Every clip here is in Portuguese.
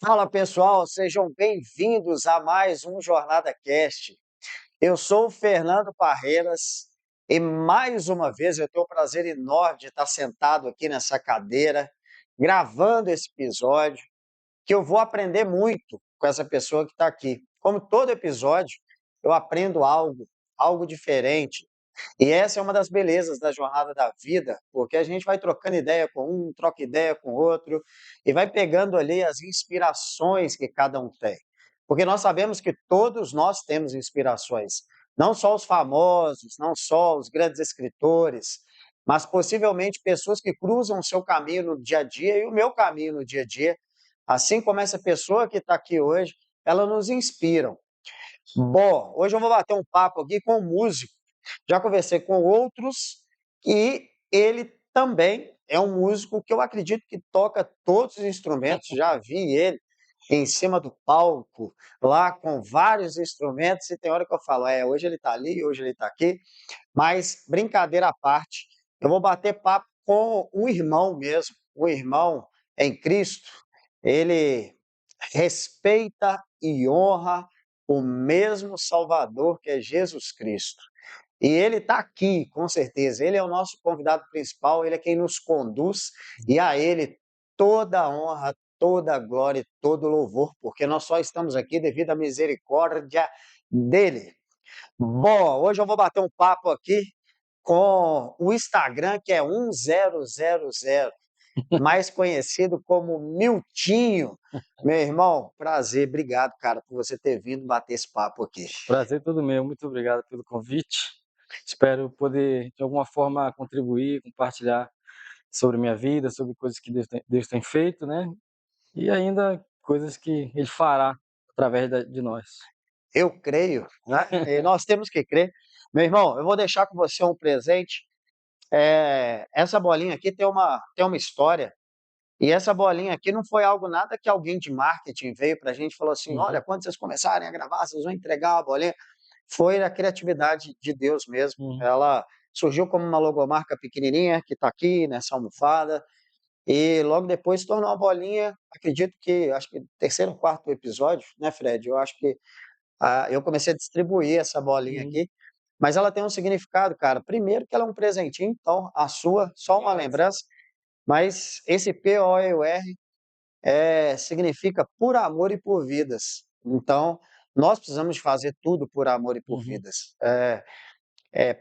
Fala pessoal, sejam bem-vindos a mais um Jornada Cast. Eu sou o Fernando Parreiras e mais uma vez eu tenho o prazer enorme de estar sentado aqui nessa cadeira, gravando esse episódio, que eu vou aprender muito com essa pessoa que está aqui. Como todo episódio, eu aprendo algo diferente. E essa é uma das belezas da jornada da vida, porque a gente vai trocando ideia com um, troca ideia com outro, e vai pegando ali as inspirações que cada um tem. Porque nós sabemos que todos nós temos inspirações, não só os famosos, não só os grandes escritores, mas possivelmente pessoas que cruzam o seu caminho no dia a dia e o meu caminho no dia a dia, assim como essa pessoa que está aqui hoje, elas nos inspiram. Bom, hoje eu vou bater um papo aqui com um músico. Já conversei com outros e ele também é um músico que eu acredito que toca todos os instrumentos. Já vi ele em cima do palco, lá com vários instrumentos, e tem hora que eu falo, hoje ele está ali, hoje ele está aqui. Mas, brincadeira à parte, eu vou bater papo com um irmão mesmo, um irmão em Cristo. Ele respeita e honra o mesmo Salvador que é Jesus Cristo. E ele está aqui, com certeza. Ele é o nosso convidado principal, ele é quem nos conduz, e a ele toda a honra, toda a glória e todo o louvor, porque nós só estamos aqui devido à misericórdia dele. Bom, hoje eu vou bater um papo aqui com o Instagram, que é 1000, mais conhecido como Miltinho. Meu irmão, prazer, obrigado, cara, por você ter vindo bater esse papo aqui. Prazer todo meu, muito obrigado pelo convite. Espero poder, de alguma forma, contribuir, compartilhar sobre minha vida, sobre coisas que Deus tem feito, né? E ainda coisas que Ele fará através de nós. Eu creio, né? E nós temos que crer. Meu irmão, eu vou deixar com você um presente. Essa bolinha aqui tem uma história. E essa bolinha aqui não foi algo nada que alguém de marketing veio para a gente e falou assim: olha, Uhum, quando vocês começarem a gravar, vocês vão entregar uma bolinha. Foi a criatividade de Deus mesmo. uhum, Ela surgiu como uma logomarca pequenininha que está aqui nessa almofada e logo depois se tornou uma bolinha. Acredito que acho que terceiro ou quarto episódio, né, Fred? Eu acho que eu comecei a distribuir essa bolinha uhum. aqui, mas ela tem um significado, cara. Primeiro que ela é um presentinho, então a sua só uma lembrança, mas esse POR significa por amor e por vidas. Então, nós precisamos fazer tudo por amor e por Uhum, vidas.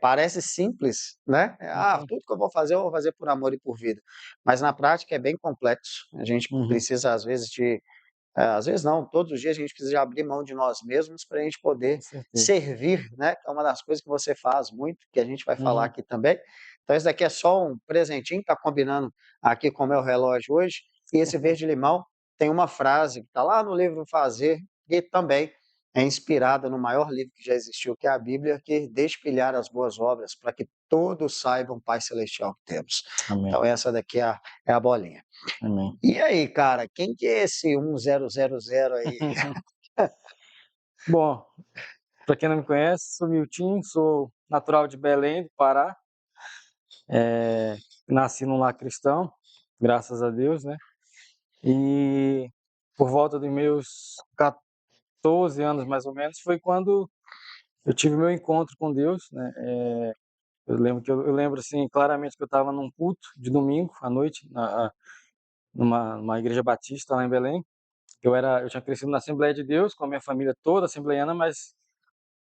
Parece simples, né? uhum, Tudo que eu vou fazer por amor e por vida. Mas na prática é bem complexo. A gente uhum, precisa, às vezes não, todos os dias a gente precisa abrir mão de nós mesmos para a gente poder com certeza. servir, né? Que é uma das coisas que você faz muito, que a gente vai falar Uhum, aqui também. Então, esse daqui é só um presentinho, está combinando aqui com o meu relógio hoje. E esse verde-limão tem uma frase que está lá no livro Fazer, e também é inspirada no maior livro que já existiu, que é a Bíblia, que deixe pilhar as boas obras, para que todos saibam, Pai Celestial, que temos. amém, Então, essa daqui é a bolinha. amém. E aí, cara, quem que é esse 1000 aí? Bom, para quem não me conhece, sou Milton, sou natural de Belém, do Pará. Nasci num lar cristão, graças a Deus, né? E por volta dos meus 14 anos, mais ou menos, foi quando eu tive meu encontro com Deus, né? Eu lembro assim claramente que eu estava num culto de domingo à noite numa igreja batista lá em Belém. Eu tinha crescido na Assembleia de Deus com a minha família toda assembleiana, mas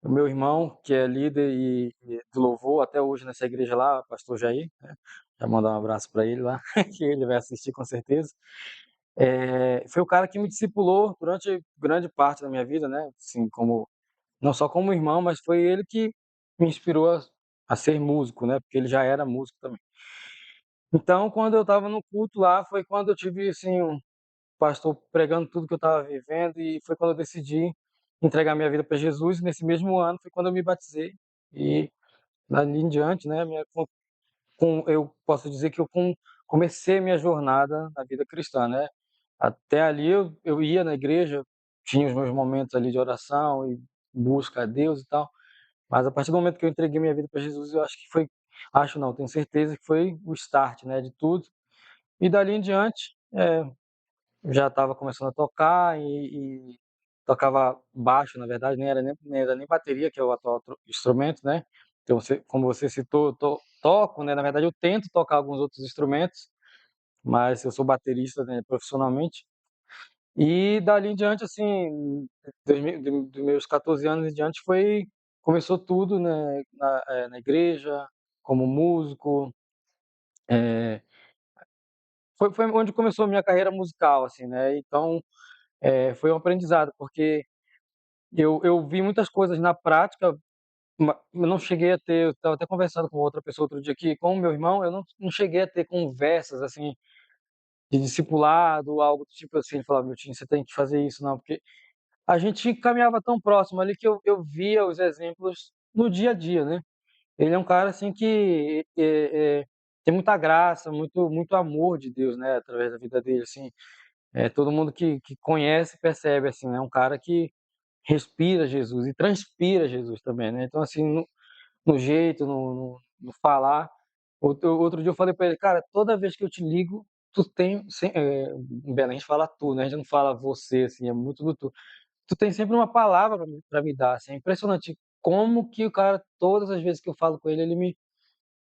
o meu irmão, que é líder e do louvor até hoje nessa igreja lá, pastor Jair, né? Já mandar um abraço para ele lá, que ele vai assistir com certeza. Foi o cara que me discipulou durante grande parte da minha vida, né? Assim, não só como irmão, mas foi ele que me inspirou a ser músico, né? Porque ele já era músico também. Então, quando eu estava no culto lá, foi quando eu tive assim um pastor pregando tudo que eu estava vivendo e foi quando eu decidi entregar minha vida para Jesus. E nesse mesmo ano foi quando eu me batizei e dali em diante, né? Eu posso dizer que comecei minha jornada na vida cristã, né? Até ali eu ia na igreja, tinha os meus momentos ali de oração e busca a Deus e tal. Mas a partir do momento que eu entreguei minha vida para Jesus, eu acho que foi, acho não, tenho certeza que foi o start, né, de tudo. E dali em diante, já estava começando a tocar e tocava baixo, na verdade, nem era nem bateria, que é o atual instrumento, né. Então como você citou, eu toco, né, na verdade eu tento tocar alguns outros instrumentos, mas eu sou baterista, né, profissionalmente. E dali em diante, assim, dos meus 14 anos em diante começou tudo, né, na igreja, como músico, eh, foi onde começou a minha carreira musical, assim, né. Então, foi um aprendizado, porque eu vi muitas coisas na prática, eu não cheguei a ter, eu estava até conversando com outra pessoa outro dia aqui, com o meu irmão, eu não cheguei a ter conversas, assim, de discipulado, algo do tipo assim, falar: "Meu time, você tem que fazer isso", não, porque a gente caminhava tão próximo ali que eu via os exemplos no dia a dia, né. Ele é um cara, assim, que, tem muita graça, muito amor de Deus, né, através da vida dele, assim. Todo mundo que conhece percebe, assim, é um cara que respira Jesus e transpira Jesus também, né. Então, assim, no jeito, no falar. Outro dia eu falei pra ele: "Cara, toda vez que eu te ligo, tu tem em Belém a gente fala tu, né, a gente não fala você, assim, é muito do tu. Tu tem sempre uma palavra pra me dar, assim, é impressionante como que o cara, todas as vezes que eu falo com ele, ele me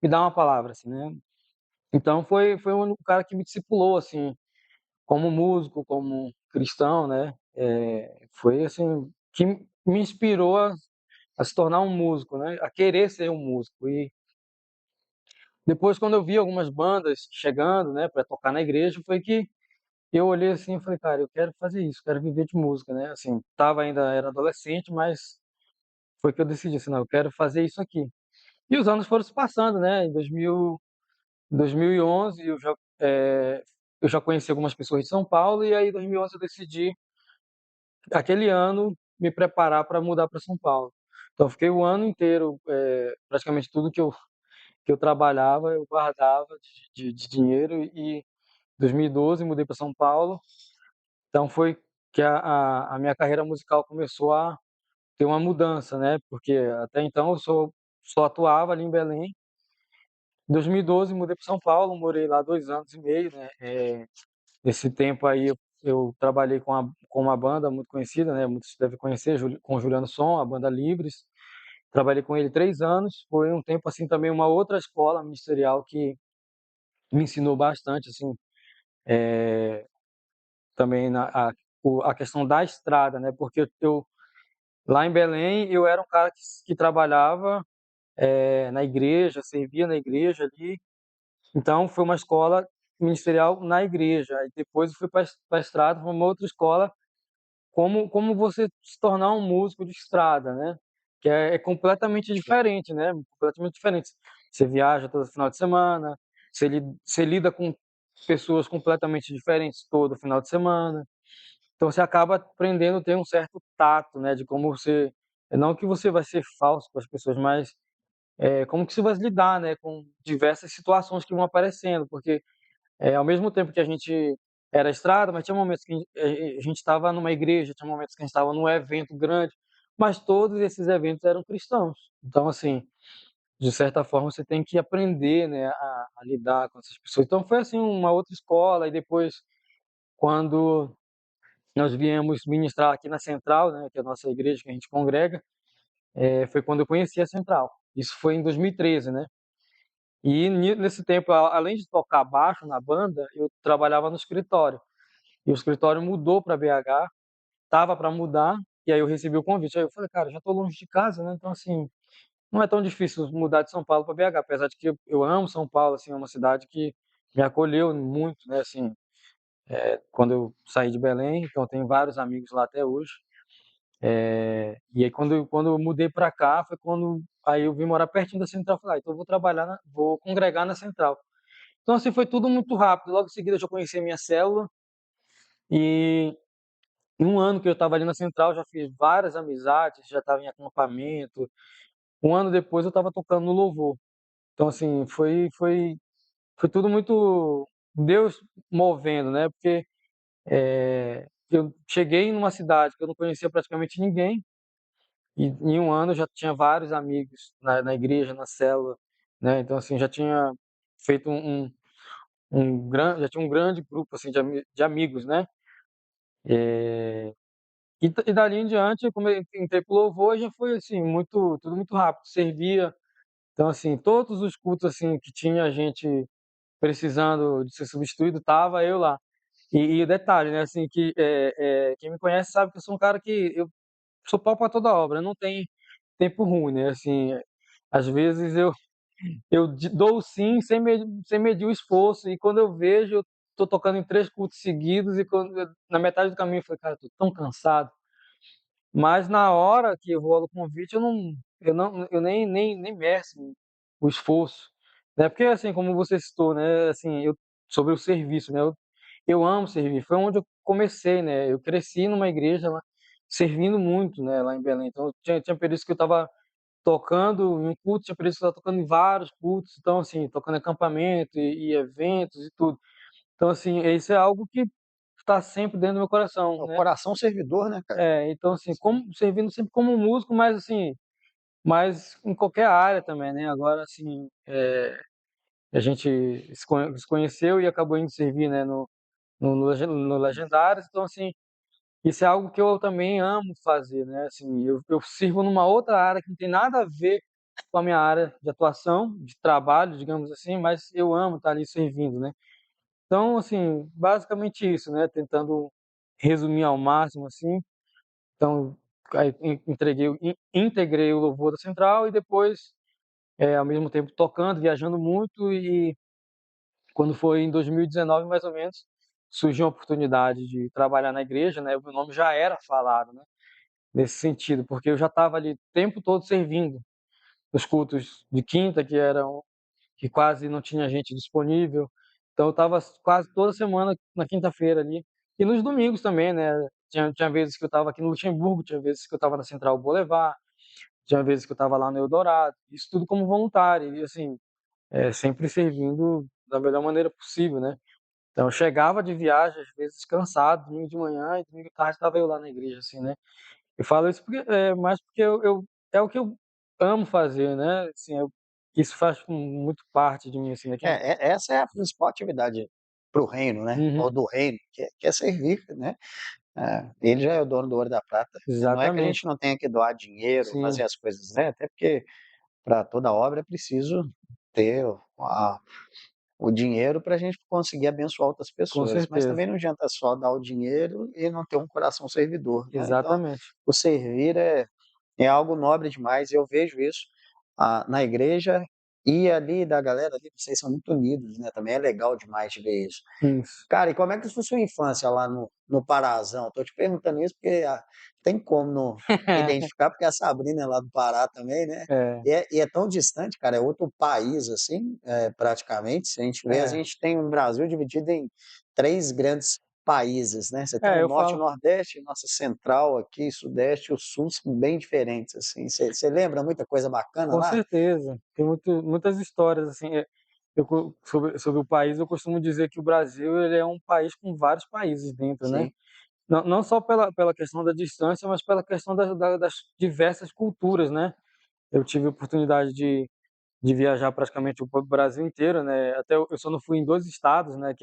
dá uma palavra, assim, né. Então foi o único cara que me discipulou, assim, como músico, como cristão, né. Foi assim, que me inspirou a se tornar um músico, né, a querer ser um músico. E depois, quando eu vi algumas bandas chegando, né, para tocar na igreja, foi que eu olhei assim e falei: "Cara, eu quero fazer isso, quero viver de música", né, assim, era adolescente, mas foi que eu decidi assim: "Não, eu quero fazer isso aqui". E os anos foram se passando, né, em 2011 eu já conheci algumas pessoas de São Paulo, e aí em 2011 eu decidi, aquele ano, me preparar para mudar para São Paulo. Então eu fiquei o ano inteiro, praticamente tudo que eu trabalhava, eu guardava de dinheiro, e 2012 mudei para São Paulo, então foi que a minha carreira musical começou a ter uma mudança, né, porque até então eu só atuava ali em Belém. Em 2012 mudei para São Paulo, morei lá 2 anos e meio, né, nesse tempo aí eu trabalhei com uma banda muito conhecida, né, muitos devem conhecer, com o Juliano Som, a banda Livres. Trabalhei com ele 3 anos, foi um tempo, assim, também uma outra escola ministerial que me ensinou bastante, assim, também a questão da estrada, né, porque eu lá em Belém, eu era um cara que trabalhava, na igreja, servia na igreja ali, então foi uma escola ministerial na igreja, aí depois eu fui para a estrada, foi uma outra escola, como você se tornar um músico de estrada, né, que é completamente diferente, né, completamente diferente. Você viaja todo final de semana, você lida com pessoas completamente diferentes todo final de semana. Então você acaba aprendendo a ter um certo tato, né, de como você, não que você vai ser falso com as pessoas, mas, como que você vai lidar, né, com diversas situações que vão aparecendo, porque, ao mesmo tempo que a gente era estrada, mas tinha momentos que a gente estava numa igreja, tinha momentos que a gente estava num evento grande, mas todos esses eventos eram cristãos. Então, assim, de certa forma você tem que aprender, né, a lidar com essas pessoas. Então foi, assim, uma outra escola, e depois, quando nós viemos ministrar aqui na Central, né, que é a nossa igreja que a gente congrega, foi quando eu conheci a Central. Isso foi em 2013, né. E nesse tempo, além de tocar baixo na banda, eu trabalhava no escritório. E o escritório mudou para BH, estava para mudar, e aí eu recebi o convite. Aí eu falei: "Cara, já estou longe de casa, né, então assim, não é tão difícil mudar de São Paulo para BH", apesar de que eu amo São Paulo, assim, é uma cidade que me acolheu muito, né, assim, quando eu saí de Belém, então eu tenho vários amigos lá até hoje. E aí quando eu mudei para cá, foi quando aí eu vim morar pertinho da Central, falei: "Ah, então eu vou congregar na Central". Então, assim, foi tudo muito rápido, logo em seguida eu já conheci a minha célula, e em 1 ano que eu estava ali na Central, já fiz várias amizades, já estava em acampamento. 1 ano depois eu estava tocando no louvor. Então, assim, foi tudo muito Deus movendo, né, porque, eu cheguei numa cidade que eu não conhecia praticamente ninguém. E em 1 ano eu já tinha vários amigos na igreja, na célula, né, então assim, já tinha feito já tinha um grande grupo, assim, de amigos, né. E dali em diante, como eu entrei pro louvor, já foi assim, tudo muito rápido, servia. Então, assim, todos os cultos assim que tinha gente precisando de ser substituído, tava eu lá. E o detalhe, né, assim, que quem me conhece sabe que eu sou um cara que eu sou pau para toda obra, não tem tempo ruim, né? Assim, às vezes eu dou sim sem medir o esforço, e quando eu vejo, eu tô tocando em 3 cultos seguidos, e na metade do caminho eu falei, cara, tô tão cansado. Mas na hora que rola o convite, eu nem meço o esforço, né? Porque assim, como você citou, né, assim, sobre o serviço, né? Eu amo servir. Foi onde eu comecei, né? Eu cresci numa igreja lá, servindo muito, né, lá em Belém. Então tinha períodos que eu estava tocando em um culto, tinha períodos que eu estava tocando em vários cultos, então assim, tocando em acampamento e eventos e tudo. Então assim, isso é algo que está sempre dentro do meu coração, O né? coração servidor, né, cara? Então assim, como servindo sempre como músico, mas assim, mas em qualquer área também, né? Agora assim, a gente se conheceu e acabou indo servir, né, no Legendários. Então assim, isso é algo que eu também amo fazer, né? Assim, eu sirvo numa outra área que não tem nada a ver com a minha área de atuação, de trabalho, digamos assim, mas eu amo estar ali servindo, né? Então, assim, basicamente isso, né? Tentando resumir ao máximo, assim. Então, aí integrei o louvor da Central, e depois, ao mesmo tempo, tocando, viajando muito. E quando foi em 2019, mais ou menos, surgiu a oportunidade de trabalhar na igreja, né? O meu nome já era falado, né? Nesse sentido, porque eu já estava ali o tempo todo servindo nos cultos de quinta, que quase não tinha gente disponível. Então eu estava quase toda semana na quinta-feira ali, e nos domingos também, né? Tinha vezes que eu estava aqui no Luxemburgo, tinha vezes que eu estava na Central Boulevard, tinha vezes que eu estava lá no Eldorado, isso tudo como voluntário, e assim, sempre servindo da melhor maneira possível, né? Então eu chegava de viagem, às vezes cansado, domingo de manhã, e domingo de tarde estava eu lá na igreja, assim, né? Eu falo isso mais porque é o que eu amo fazer, né? Assim, isso faz muito parte de mim, assim, né? Essa é a principal atividade para o reino, né? Ou Uhum, do reino, que é servir, né? Ele já é o dono do ouro e da prata, né? Não é que a exatamente. gente não tenha que doar dinheiro, Sim, fazer as coisas, né? Até porque para toda obra é preciso ter o dinheiro para a gente conseguir abençoar outras com pessoas. Mas certeza. também não adianta só dar o dinheiro e não ter um coração servidor, né? Então, Exatamente. o servir é algo nobre demais. Eu vejo isso na igreja, e ali da galera ali, vocês são muito unidos, né? Também é legal demais de ver isso. Isso. Cara, e como é que foi sua infância lá no Parazão? Tô te perguntando isso porque tem como não identificar, porque a Sabrina é lá do Pará também, né? É, E é tão distante, cara, é outro país, assim, praticamente. Se a gente vê, a é. gente tem um Brasil dividido em 3 grandes países, né? Você tem o Eu Norte e o falo, Nordeste, nossa Central aqui, Sudeste e o Sul são bem diferentes, assim. Você lembra muita coisa bacana com lá? certeza. Tem muitas histórias, assim. Sobre o país, eu costumo dizer que o Brasil ele é um país com vários países dentro, né? Sim, Não só pela questão da distância, mas pela questão das diversas culturas, né? Eu tive a oportunidade de viajar praticamente o Brasil inteiro, né? Até eu só não fui em 2 estados, né?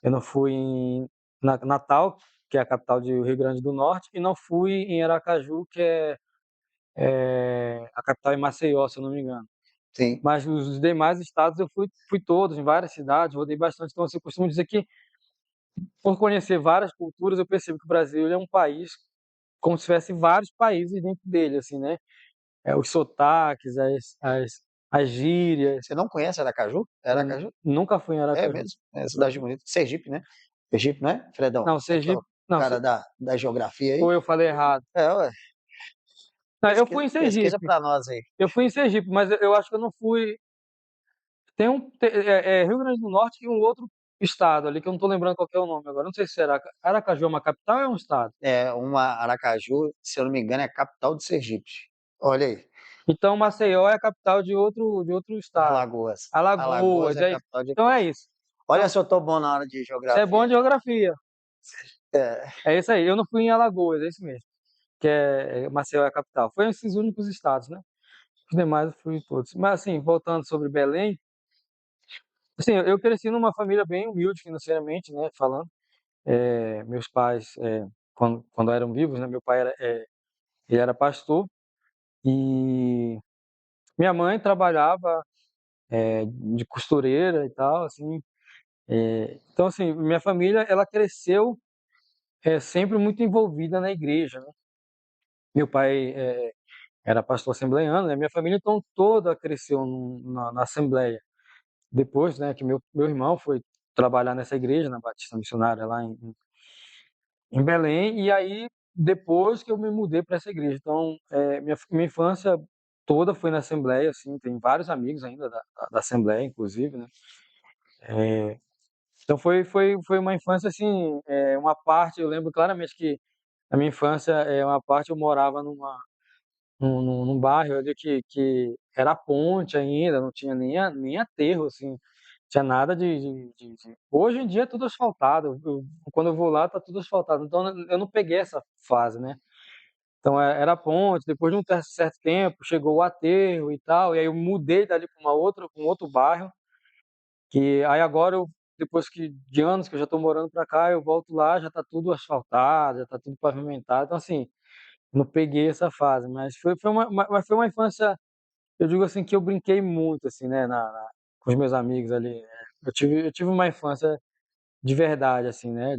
Eu não fui em Natal, que é a capital do Rio Grande do Norte, e não fui em Aracaju, que é a capital em Maceió, se eu não me engano. sim. Mas os demais estados eu fui todos, em várias cidades, rodei bastante. Então, assim, eu costumo dizer que, por conhecer várias culturas, eu percebo que o Brasil ele é um país como se tivesse vários países dentro dele, assim, né? Os sotaques, as gírias. Você não conhece Aracaju? É Eu Aracaju? nunca fui em É Aracaju. mesmo? É cidade bonita. Sergipe, né? Sergipe, né, Fredão? Não, Você que é o Sergipe, não, cara da geografia aí. ou eu falei errado. Ué. Não, eu fui em Pesquisa Sergipe. para nós aí. Eu fui em Sergipe, mas eu acho que eu não fui. Rio Grande do Norte e um outro estado ali, que eu não estou lembrando qual que é o nome agora. Não sei se era Aracaju é uma capital ou é um estado. É uma Aracaju, se eu não me engano, é a capital de Sergipe. Olha aí, Então Maceió é a capital de outro estado. Alagoas. Alagoas Alagoas, é a capital de. então é isso. Olha Então, se eu tô bom na hora de você é bom geografia. de geografia. É, É isso aí. Eu não fui em Alagoas, é isso mesmo. Que Maceió é a capital. Foi esses únicos estados, né? Os demais eu fui em todos. Mas assim, voltando sobre Belém, assim, eu cresci numa família bem humilde financeiramente, né, falando. Meus pais, quando eram vivos, né, meu pai ele era pastor e minha mãe trabalhava de costureira e tal, assim. Então, assim, minha família, ela cresceu sempre muito envolvida na igreja, né? Meu pai era pastor assembleiano, né? Minha família, então, toda cresceu na Assembleia. Depois, né, que meu irmão foi trabalhar nessa igreja, na Batista Missionária, lá em Belém, e aí depois que eu me mudei para essa igreja. Então, minha infância toda foi na Assembleia, assim, tem vários amigos ainda da Assembleia, inclusive, né? Então foi uma infância assim, uma parte, eu lembro claramente que a minha infância, uma parte eu morava num bairro ali que era ponte ainda, não tinha nem aterro, assim, tinha nada Hoje em dia é tudo asfaltado, quando eu vou lá tá tudo asfaltado, então eu não peguei essa fase, né? Então era ponte, depois de um certo tempo chegou o aterro e tal, e aí eu mudei dali para um outro bairro, que aí agora depois de anos que eu já estou morando para cá, eu volto lá, já está tudo asfaltado, já está tudo pavimentado. Então, assim, não peguei essa fase, mas mas foi uma infância, eu digo assim, que eu brinquei muito, assim, né, com os meus amigos ali. Eu tive uma infância de verdade, assim, né,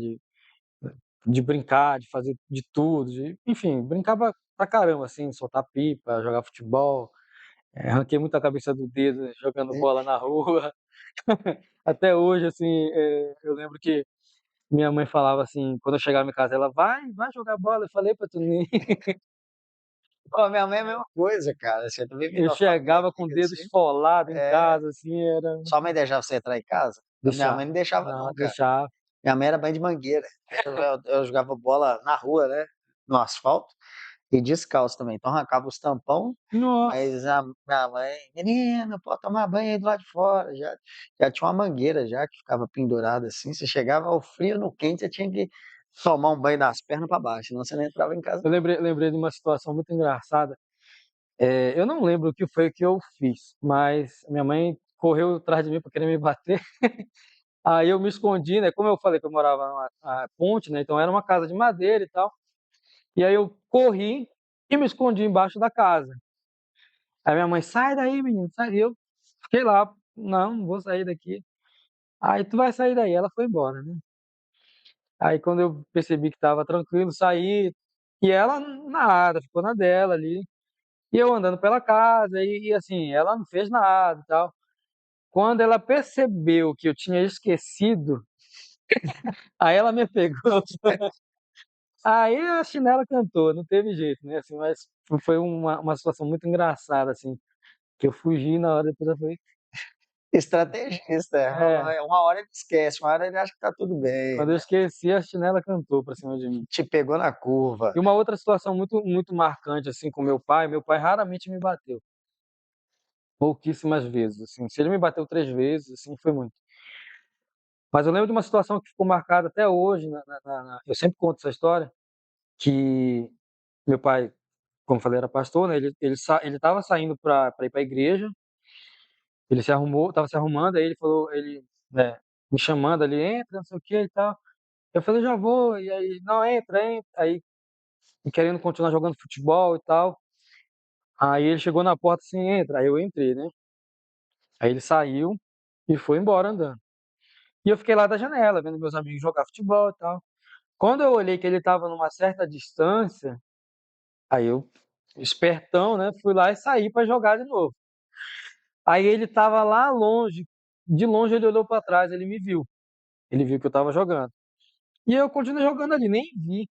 de brincar, de fazer de tudo, enfim, brincava pra caramba, assim, soltar pipa, jogar futebol, arranquei muita cabeça do dedo jogando bola na rua. Até hoje, assim, eu lembro que minha mãe falava assim, quando eu chegava em casa, ela: "Vai jogar bola", eu falei pra tu nem Pô, minha mãe é a mesma coisa, cara. Você também vim eu numa família chegava com o rica dedo assim. esfolado em É. casa, assim, era Sua mãe deixava você entrar em casa? A minha mãe deixava, não deixava não, não, cara. deixava. Minha mãe era mãe de mangueira. Eu jogava bola na rua, né, no asfalto, e descalço também. Então arrancava os tampão, Nossa, mas a minha mãe: "Menino, pode tomar banho aí do lado de fora". Já tinha uma mangueira já que ficava pendurada assim, você chegava ao frio, no quente, você tinha que tomar um banho das pernas para baixo, senão você não entrava em casa eu não. lembrei de uma situação muito engraçada. Eu não lembro o que foi que eu fiz, mas minha mãe correu atrás de mim pra querer me bater. Aí eu me escondi, né, como eu falei que eu morava numa ponte, né, então era uma casa de madeira e tal, e aí eu corri e me escondi embaixo da casa. Aí minha mãe: "Sai daí menino, sai", e eu fiquei lá: "Não, não vou sair daqui". Aí: "Tu vai sair daí", ela foi embora, né. Aí quando eu percebi que estava tranquilo, saí, e ela nada, ficou na dela ali, e eu andando pela casa e assim, ela não fez nada e tal. Quando ela percebeu que eu tinha esquecido, aí ela me pegou, aí a chinela cantou, não teve jeito, né, assim, mas foi uma situação muito engraçada, assim, que eu fugi na hora, depois eu falei Estrategista, é, uma hora ele esquece, uma hora ele acha que tá tudo bem, quando eu né, esqueci, a chinela cantou pra cima de mim. te pegou na curva. E uma outra situação muito marcante, assim, com meu pai raramente me bateu, pouquíssimas vezes, assim, se ele me bateu 3 vezes, assim, foi muito. Mas eu lembro de uma situação que ficou marcada até hoje, eu sempre conto essa história, que meu pai, como eu falei, era pastor, né, ele estava saindo para ir para a igreja, ele estava se arrumando, aí ele falou, né, me chamando ali: "Entra, não sei o que e tal". Eu falei: "Já vou", e aí: "Não, entra, entra", aí querendo continuar jogando futebol e tal. Aí ele chegou na porta assim: "Entra", aí eu entrei, né. Aí ele saiu e foi embora andando. E eu fiquei lá da janela vendo meus amigos jogar futebol e tal. Quando eu olhei que ele estava numa certa distância, aí eu, espertão, né, fui lá e saí para jogar de novo. Aí ele estava lá longe, de longe ele olhou para trás, ele me viu, ele viu que eu estava jogando. E eu continuei jogando ali, nem vi.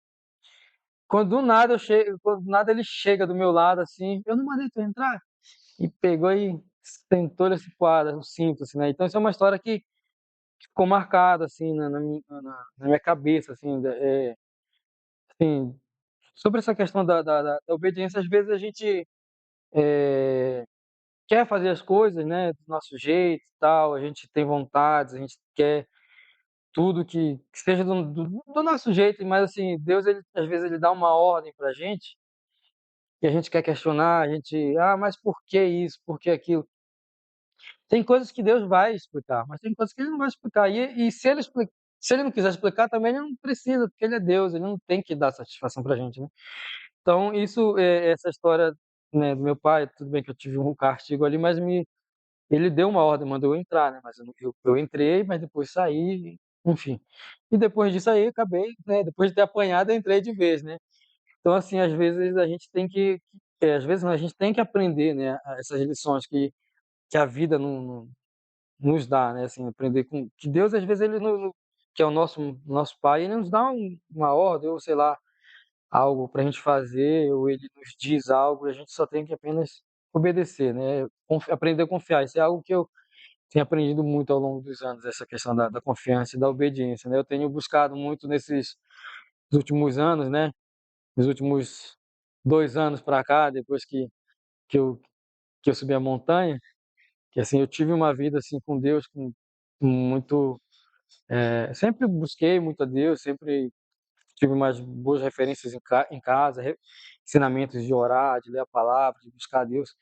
Quando do nada ele chega do meu lado assim: "Eu não mandei tu entrar?" E pegou e tentou-lhe a cipuada, o cinto, assim, né. Então isso é uma história que ficou marcada, assim, na minha cabeça, assim, assim, sobre essa questão da obediência. Às vezes a gente, eh, quer fazer as coisas, né, do nosso jeito e tal, a gente tem vontades, a gente quer tudo que seja do nosso jeito, mas assim, Deus ele às vezes ele dá uma ordem pra gente, e a gente quer questionar, a gente: "Ah, mas por que isso? Por que aquilo?". Tem coisas que Deus vai explicar, mas tem coisas que ele não vai explicar, e se ele Se ele não quiser explicar também, ele não precisa, porque ele é Deus, ele não tem que dar satisfação pra gente, né. Então isso, essa história, né, do meu pai, tudo bem que eu tive um castigo ali, mas ele deu uma ordem, mandou eu entrar, né, mas eu entrei, mas depois saí, enfim. E depois disso aí acabei, né, depois de ter apanhado, eu entrei de vez, né. Então assim, às vezes a gente tem às vezes não, a gente tem que aprender, né, essas lições que a vida nos dá, né, assim, aprender com que Deus às vezes ele que é o nosso pai, ele nos dá uma ordem ou sei lá, algo para a gente fazer, ou ele nos diz algo e a gente só tem que apenas obedecer, né, aprender a confiar. Isso é algo que eu tenho aprendido muito ao longo dos anos, essa questão da confiança e da obediência, né. Eu tenho buscado muito nesses últimos anos, né, nos últimos 2 anos para cá, depois que eu que eu subi a montanha, que, assim, eu tive uma vida, assim, com Deus com muito, sempre busquei muito a Deus, sempre tive umas boas referências em casa, ensinamentos de orar, de ler a palavra, de buscar a Deus.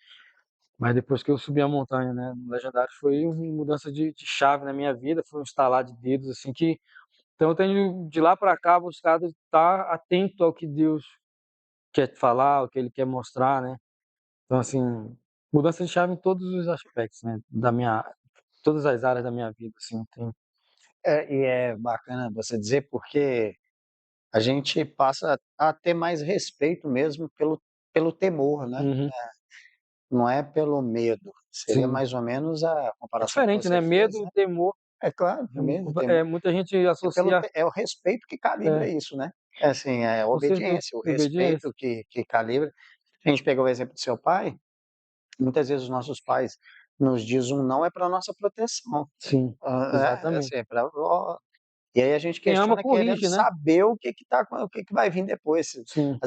Mas depois que eu subi a montanha, né, no Legendário, foi uma mudança de chave na minha vida, foi um estalar de dedos, assim, que então eu tenho de lá para cá buscado estar atento ao que Deus quer falar, o que ele quer mostrar, né. Então, assim, mudança de chave em todos os aspectos, né, todas as áreas da minha vida, assim, tem. E é bacana você dizer, porque a gente passa a ter mais respeito mesmo pelo temor, né, Uhum, não é pelo medo. Seria sim. mais ou menos a É comparação que diferente, você né, fez, medo e né. temor, É claro, é medo e temor. muita gente associa É o respeito que calibra é, isso, né. É assim, é a com certeza, obediência, o obediência. respeito que calibra. A gente pegou o exemplo do seu pai, muitas vezes os nossos pais nos diz um não é para nossa proteção. Sim, Assim, exatamente. é pra e aí a gente Quem ama questiona querendo corrige, né. saber o que que vai vir depois. Sim,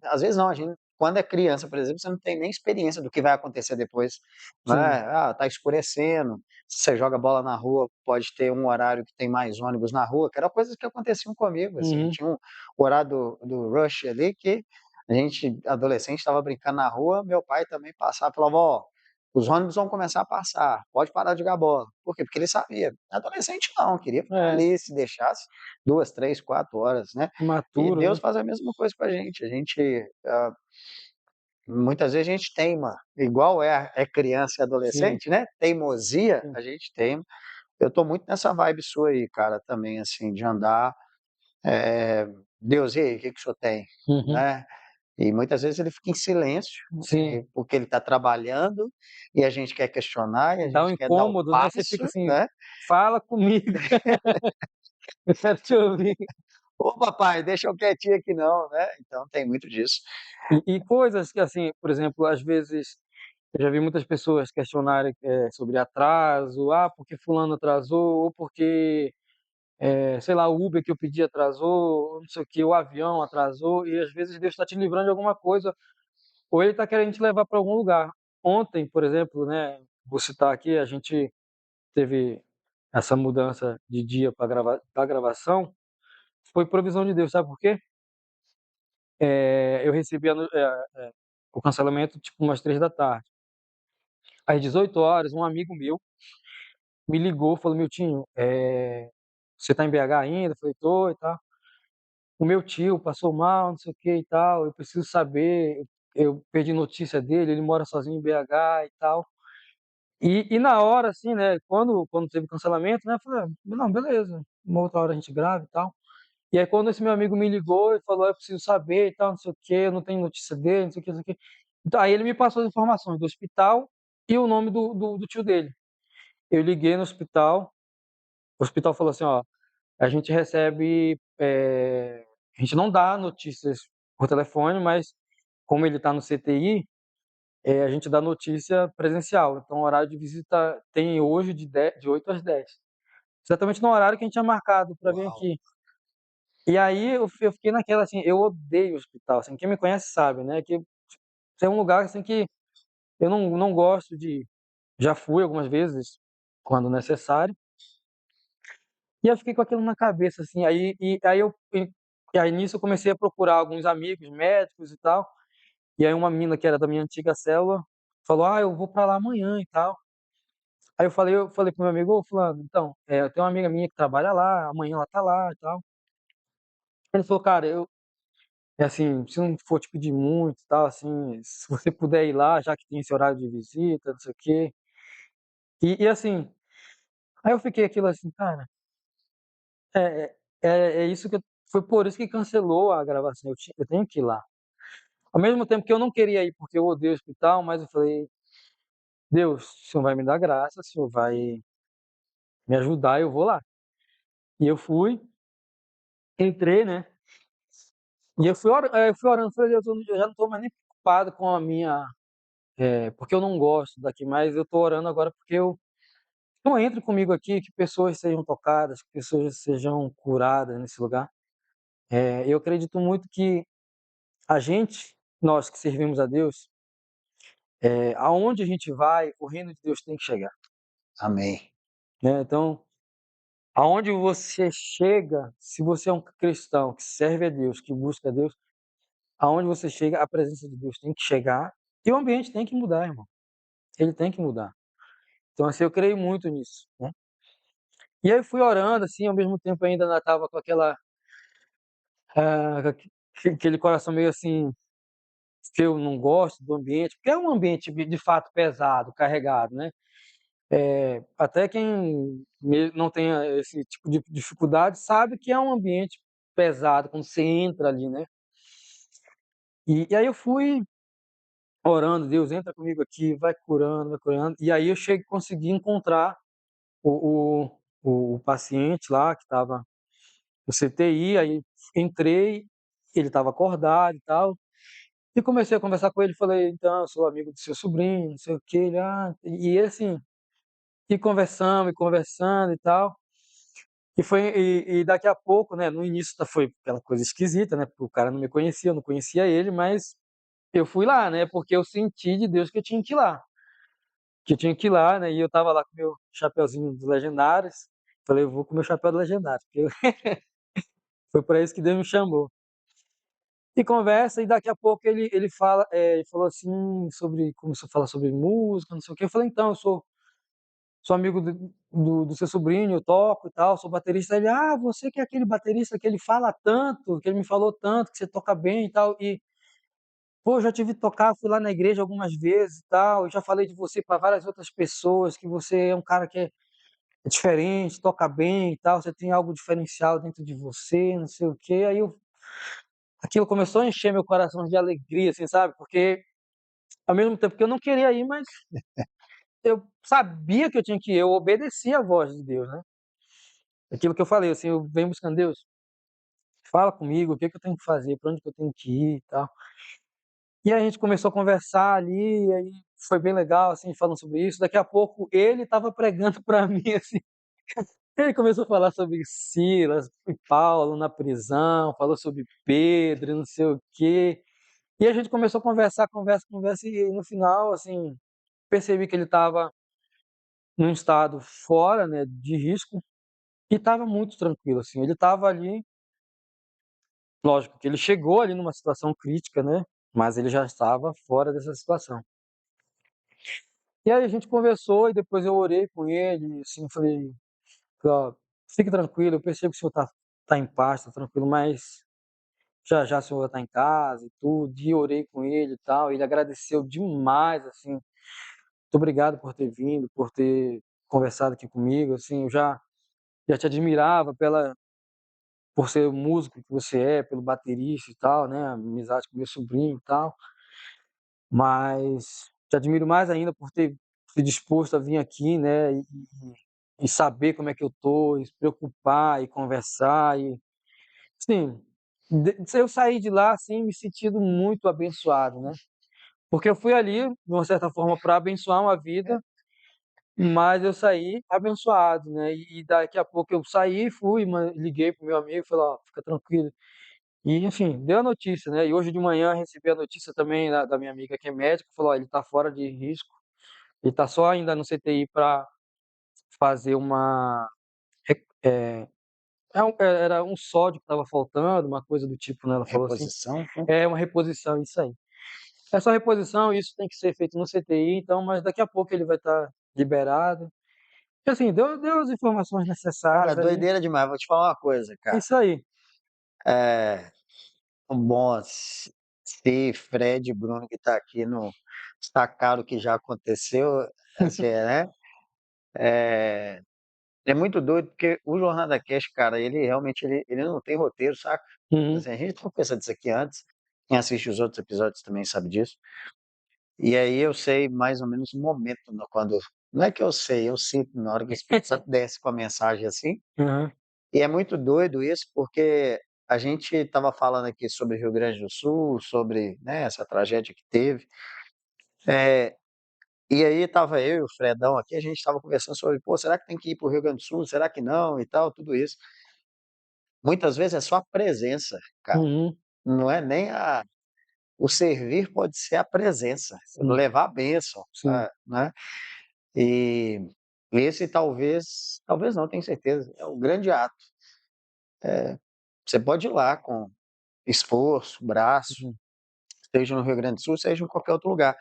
Às vezes não, a gente quando é criança, por exemplo, você não tem nem experiência do que vai acontecer depois, né. sim. Tá escurecendo, você joga bola na rua, pode ter um horário que tem mais ônibus na rua, que era coisas que aconteciam comigo, assim, Uhum. tinha um horário do rush ali que a gente, adolescente, estava brincando na rua, meu pai também passava e falava: "Ó, os ônibus vão começar a passar, pode parar de jogar bola". Por quê? Porque ele sabia. Adolescente não, queria ficar É, ali, se deixasse 2, 3, 4 horas, né. E imaturo, Deus né. faz a mesma coisa com a gente, muitas vezes a gente teima, igual é criança e Sim, adolescente, né, teimosia, sim. a gente teima. Eu tô muito nessa vibe sua aí, cara, também, assim, de andar, eh, "Deus, e aí, o que que o senhor tem?", Uhum. né. E muitas vezes ele fica em silêncio, Sim. porque ele está trabalhando, e a gente quer questionar, e a Dá um gente quer dar o incômodo, né, você fica passo, assim: né. "Fala comigo, eu quero te ouvir". "Ô papai, deixa eu quietinho aqui não", né. Então tem muito disso. E coisas que, assim, por exemplo, às vezes, eu já vi muitas pessoas questionarem, sobre atraso: "Ah, porque fulano atrasou", ou porque, sei lá, o Uber que eu pedi atrasou, ou não sei o quê, o avião atrasou, e às vezes Deus está te livrando de alguma coisa, ou ele está querendo te levar para algum lugar. Ontem, por exemplo, né, vou citar aqui, a gente teve essa mudança de dia pra gravação, foi provisão de Deus, sabe por quê? Eu recebi o cancelamento, tipo, umas 15h. Às 18 horas, um amigo meu me ligou, falou: "Miltinho, você tá em BH ainda?" Eu falei: "Tô e tal. O meu tio passou mal, não sei o que e tal, eu preciso saber, eu perdi notícia dele, ele mora sozinho em BH e tal". E na hora, assim, né, quando teve o cancelamento, né, eu falei: "Ah, não, beleza, uma outra hora a gente grava e tal". E aí quando esse meu amigo me ligou e falou: "Eu preciso saber e tal, não sei o quê, eu não tenho notícia dele, não sei o quê, não sei o quê". Então aí ele me passou as informações do hospital e o nome do tio dele. Eu liguei no hospital, o hospital falou assim: "Ó, a gente recebe, a gente não dá notícias por telefone, mas como ele está no CTI, a gente dá notícia presencial. Então o horário de visita tem hoje de 8 às 10, exatamente no horário que a gente tinha marcado para vir Uau! aqui". E aí eu fiquei naquela, assim, eu odeio hospital, assim, quem me conhece sabe, né, que é um lugar, assim, que eu não gosto de ir. Já fui algumas vezes, quando necessário, e eu fiquei com aquilo na cabeça, assim, e aí nisso eu comecei a procurar alguns amigos médicos e tal, e aí uma menina que era da minha antiga célula falou: "Ah, eu vou pra lá amanhã e tal". Aí eu falei pro meu amigo: "Ô fulano, então, eu tenho uma amiga minha que trabalha lá, amanhã ela tá lá e tal". Ele falou: "Cara, é assim, se não for te pedir muito e tal, assim, se você puder ir lá, já que tem esse horário de visita, não sei o quê". E assim, aí eu fiquei aquilo assim: "Cara, é é isso que eu", foi por isso que cancelou a gravação, eu tenho que ir lá. Ao mesmo tempo que eu não queria ir, porque eu odeio hospital, mas eu falei: "Deus, o Senhor vai me dar graça, o Senhor vai me ajudar, eu vou lá". E eu fui, entrei, né, e eu fui orando, falei: "Deus, eu já não estou mais nem preocupado com a minha, porque eu não gosto daqui, mas eu estou orando agora porque eu, então entre comigo aqui, que pessoas sejam tocadas, que pessoas sejam curadas nesse lugar". Eu acredito muito que a gente, nós que servimos a Deus, aonde a gente vai, o reino de Deus tem que chegar, Amém. né. Então, aonde você chega, se você é um cristão que serve a Deus, que busca a Deus, aonde você chega, a presença de Deus tem que chegar e o ambiente tem que mudar, irmão. Ele tem que mudar. Então, assim, eu creio muito nisso, né. E aí eu fui orando, assim, ao mesmo tempo ainda estava com aquela, aquele coração meio assim, que eu não gosto do ambiente, porque é um ambiente de fato pesado, carregado, né. Até quem não tenha esse tipo de dificuldade sabe que é um ambiente pesado quando você entra ali, né. E aí eu fui orando: "Deus, entra comigo aqui, vai curando". E aí eu cheguei, consegui encontrar o paciente lá que estava no CTI, aí entrei, ele estava acordado e tal, e comecei a conversar com ele, falei: "Então, eu sou amigo do seu sobrinho, não sei o quê", ele: "Ah", e assim, e conversando e tal. E daqui a pouco, né, no início foi aquela coisa esquisita, né, porque o cara não me conhecia, eu não conhecia ele, mas eu fui lá, né, porque eu senti de Deus que eu tinha que ir lá. Que eu tinha que ir lá, né, e eu estava lá com meu chapeuzinho dos Legendários, falei: "Eu vou com meu chapéu do Legendário", porque foi para isso que Deus me chamou. E conversa, e daqui a pouco ele fala, ele falou assim sobre, começou a falar sobre música, não sei o quê, eu falei: "Então, eu sou amigo do seu sobrinho, eu toco e tal, sou baterista". Ele: "Ah, você que é aquele baterista que ele fala tanto, que ele me falou tanto, que você toca bem e tal". E, pô, já tive que tocar, fui lá na igreja algumas vezes e tal, eu já falei de você para várias outras pessoas, que você é um cara que é diferente, toca bem e tal, você tem algo diferencial dentro de você, não sei o quê. Aí aquilo começou a encher meu coração de alegria, assim, sabe, porque ao mesmo tempo que eu não queria ir, mas eu sabia que eu tinha que ir, eu obedecia a voz de Deus, né. Aquilo que eu falei, assim, eu venho buscando: "Deus, fala comigo, o que que eu tenho que fazer, pra onde que eu tenho que ir e tal". E aí a gente começou a conversar ali, aí foi bem legal, assim, falando sobre isso. Daqui a pouco ele estava pregando pra mim, assim, ele começou a falar sobre Silas e Paulo na prisão, falou sobre Pedro e não sei o quê. E a gente começou a conversar, conversa, conversa, e no final, assim, percebi que ele estava num estado fora, né, de risco, e estava muito tranquilo, assim. Ele estava ali, lógico que ele chegou ali numa situação crítica, né, mas ele já estava fora dessa situação. E aí a gente conversou e depois eu orei com ele, assim, falei: "Ó, fique tranquilo, eu percebo que o senhor tá em paz, tá tranquilo, mas já já o senhor vai estar em casa e tudo", e orei com ele e tal, ele agradeceu demais, assim: "Muito obrigado por ter vindo, por ter conversado aqui comigo, assim, eu já te admirava por ser o músico que você é, pelo baterista e tal, né, amizade com meu sobrinho e tal, mas te admiro mais ainda por ter se disposto a vir aqui, né, e saber como é que eu tô, e se preocupar e conversar e, assim, eu saí de lá, assim, me sentindo muito abençoado, né, porque eu fui ali, de uma certa forma, para abençoar uma vida, mas eu saí abençoado, né, e daqui a pouco eu saí, fui, liguei pro meu amigo, falei: "Ó, fica tranquilo". E, enfim, deu a notícia, né, e hoje de manhã recebi a notícia também da minha amiga que é médica, falou: "Ó, ele está fora de risco, ele está só ainda no CTI para fazer uma, eh, era um sódio que estava faltando, uma coisa do tipo, né", ela falou assim. Reposição, né? É uma reposição, isso aí. É só reposição, isso tem que ser feito no CTI, então, mas daqui a pouco ele vai estar liberado. Assim, deu as informações Cara, necessárias ali. doideira demais. Vou te falar uma coisa, cara. Isso aí. É, bom, se Fred e Bruno que tá aqui no sacaram o que já aconteceu, assim, né? É, é muito doido, porque o Jornada Cash, cara, ele realmente ele não tem roteiro, saca? Uhum, Assim, a gente estava pensando disso aqui antes, quem assiste os outros episódios também sabe disso. E aí eu sei mais ou menos o momento, quando. Não é que eu sinto na hora que o Espírito Santo desce com a mensagem assim. uhum, E é muito doido isso, porque a gente estava falando aqui sobre Rio Grande do Sul, sobre, né, essa tragédia que teve. É, e aí estava eu e o Fredão aqui, a gente estava conversando sobre, pô, será que tem que ir para o Rio Grande do Sul? Será que não? E tal, tudo isso. Muitas vezes é só a presença, cara. uhum, Não é nem a. O servir pode ser a presença, sim, levar a bênção, sim. né? E esse talvez não, tenho certeza, é um grande ato. Você pode ir lá com esforço, braço, Uhum, seja no Rio Grande do Sul, seja em qualquer outro lugar.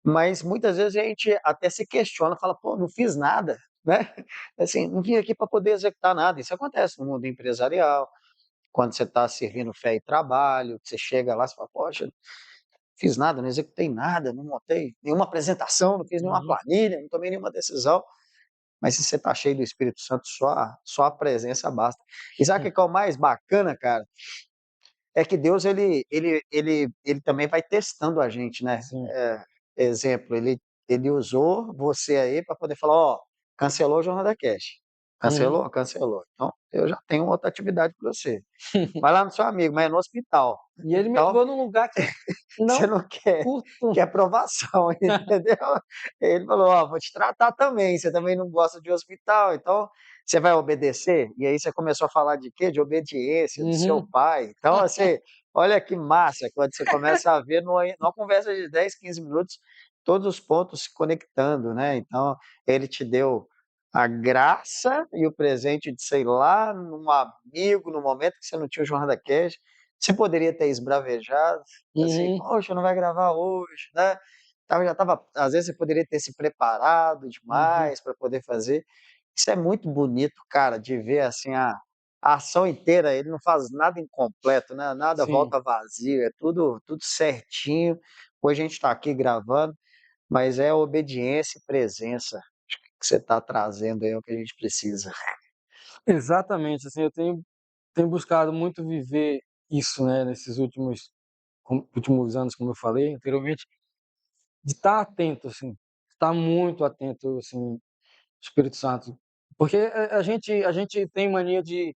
Mas muitas vezes a gente até se questiona, fala, pô, não fiz nada, né? Assim, não vim aqui para poder executar nada. Isso acontece no mundo empresarial, quando você está servindo fé e trabalho, você chega lá e fala, poxa, fiz nada, não executei nada, não montei nenhuma apresentação, não fiz nenhuma uhum, planilha, não tomei nenhuma decisão. Mas se você está cheio do Espírito Santo, só a presença basta. E sabe o que é o mais bacana, cara? É que Deus, ele também vai testando a gente, né? sim. Exemplo, ele usou você aí para poder falar, ó, cancelou o Jornal da Cash. Uhum. Cancelou? Cancelou. Então, eu já tenho outra atividade para você. Vai lá no seu amigo, mas é no hospital. E ele me Então, levou num lugar que eu você não não quer, curto. quer aprovação, entendeu? Ele falou, ó, vou te tratar também, você também não gosta de hospital, então você vai obedecer? E aí você começou a falar de quê? De obediência, do seu Uhum. pai. Então, assim, olha que massa, quando você começa a ver numa conversa de 10, 15 minutos, todos os pontos se conectando, né? Então, ele te deu a graça e o presente de, sei lá, num amigo, no momento que você não tinha o Jornal da Cash, você poderia ter esbravejado, assim, Uhum, poxa, não vai gravar hoje, né? Já estava, às vezes você poderia ter se preparado uhum, demais para poder fazer. Isso é muito bonito, cara, de ver assim a ação inteira, ele não faz nada incompleto, né? Nada sim. volta vazio, é tudo certinho. Hoje a gente está aqui gravando, mas é obediência e presença que você está trazendo aí, é o que a gente precisa. Exatamente, assim, eu tenho buscado muito viver isso, né, nesses últimos anos, como eu falei anteriormente, de estar atento, assim, estar muito atento, assim, ao Espírito Santo. Porque a gente tem mania de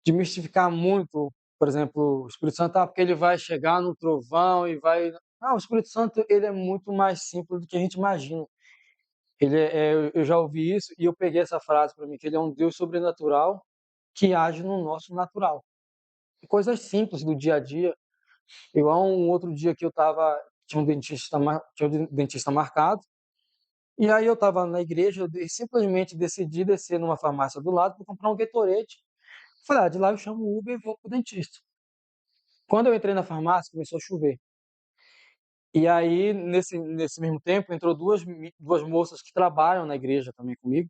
mistificar muito, por exemplo, o Espírito Santo, porque ele vai chegar no trovão e vai. Ah, o Espírito Santo, ele é muito mais simples do que a gente imagina. Eu já ouvi isso e eu peguei essa frase para mim, que ele é um Deus sobrenatural que age no nosso natural. Coisas simples do dia a dia. Igual um outro dia que tinha um dentista marcado, e aí eu estava na igreja, simplesmente decidi descer numa farmácia do lado para comprar um Gatorade. Falei, de lá eu chamo o Uber e vou pro dentista. Quando eu entrei na farmácia, começou a chover. E aí, nesse mesmo tempo, entrou duas moças que trabalham na igreja também comigo.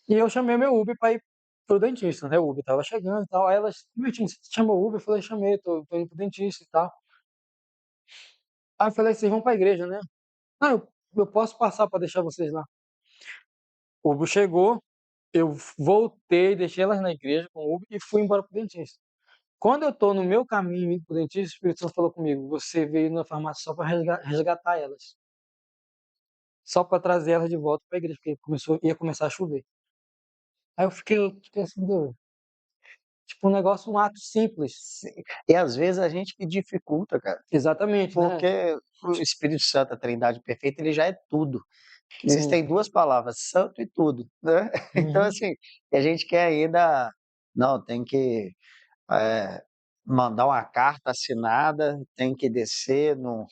E eu chamei meu Uber para ir pro dentista, né? O Uber tava chegando e tal. Aí elas, Milton, você chamou o Uber? Eu falei, chamei, tô indo pro dentista e tal. Aí eu falei, vocês vão pra igreja, né? Ah, eu posso passar para deixar vocês lá. O Uber chegou, eu voltei, deixei elas na igreja com o Uber e fui embora pro dentista. Quando eu tô no meu caminho indo pro dentista, o Espírito Santo falou comigo, você veio na farmácia só para resgatar elas. Só para trazer elas de volta para a igreja, porque ia começar a chover. Aí eu fiquei assim, tipo um negócio, um ato simples. Sim. E às vezes a gente que dificulta, cara, Exatamente, né? porque o Espírito Santo, a Trindade perfeita, ele já é tudo. Sim. Existem duas palavras, santo e tudo, né? Então, Uhum. assim, a gente quer ainda, não, tem que eh, mandar uma carta assinada, tem que descer, não,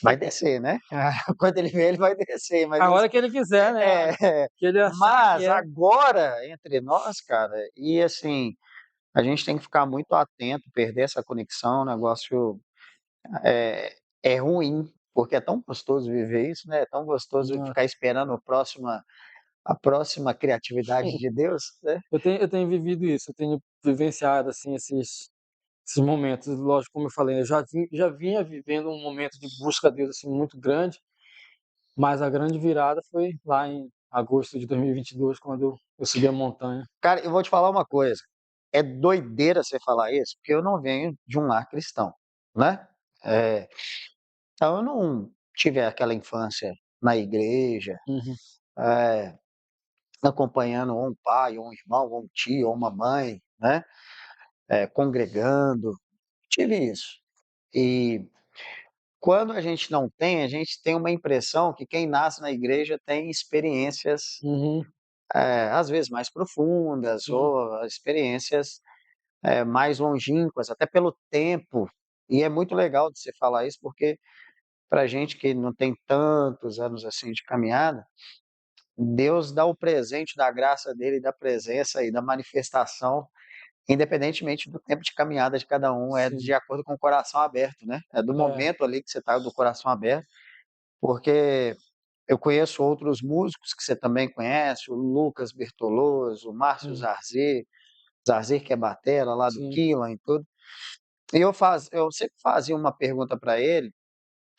vai descer, né? Quando ele vier, ele vai descer, mas A hora assim, que ele quiser, né? é, Que ele achar que mas é. agora, entre nós, cara, e assim, a gente tem que ficar muito atento, perder essa conexão, o negócio é ruim, porque é tão gostoso viver isso, né? É tão gostoso Nossa. ficar esperando a próxima criatividade de Deus, né? Eu tenho vivido isso, eu tenho vivenciado, assim, esses momentos. Lógico, como eu falei, eu já vinha vivendo um momento de busca a Deus, assim, muito grande, mas a grande virada foi lá em agosto de 2022, quando eu subi a montanha. Cara, eu vou te falar uma coisa. É doideira você falar isso, porque eu não venho de um lar cristão, né? É, então eu não tive aquela infância na igreja, Uhum, é, acompanhando ou um pai, ou um irmão, ou um tio, ou uma mãe, né? Congregando. Tive isso. E quando a gente tem uma impressão que quem nasce na igreja tem experiências, uhum, às vezes mais profundas, sim, ou experiências mais longínquas, até pelo tempo. E é muito legal de você falar isso, porque para gente que não tem tantos anos assim de caminhada, Deus dá o presente da graça dele, da presença e da manifestação, independentemente do tempo de caminhada de cada um, é de sim, acordo com o coração aberto, né? É do é, momento ali que você está do coração aberto, porque eu conheço outros músicos que você também conhece, o Lucas Bertoloso, o Márcio uhum, Zarzir que é batera lá do sim, Killan e tudo. E eu sempre fazia uma pergunta para ele,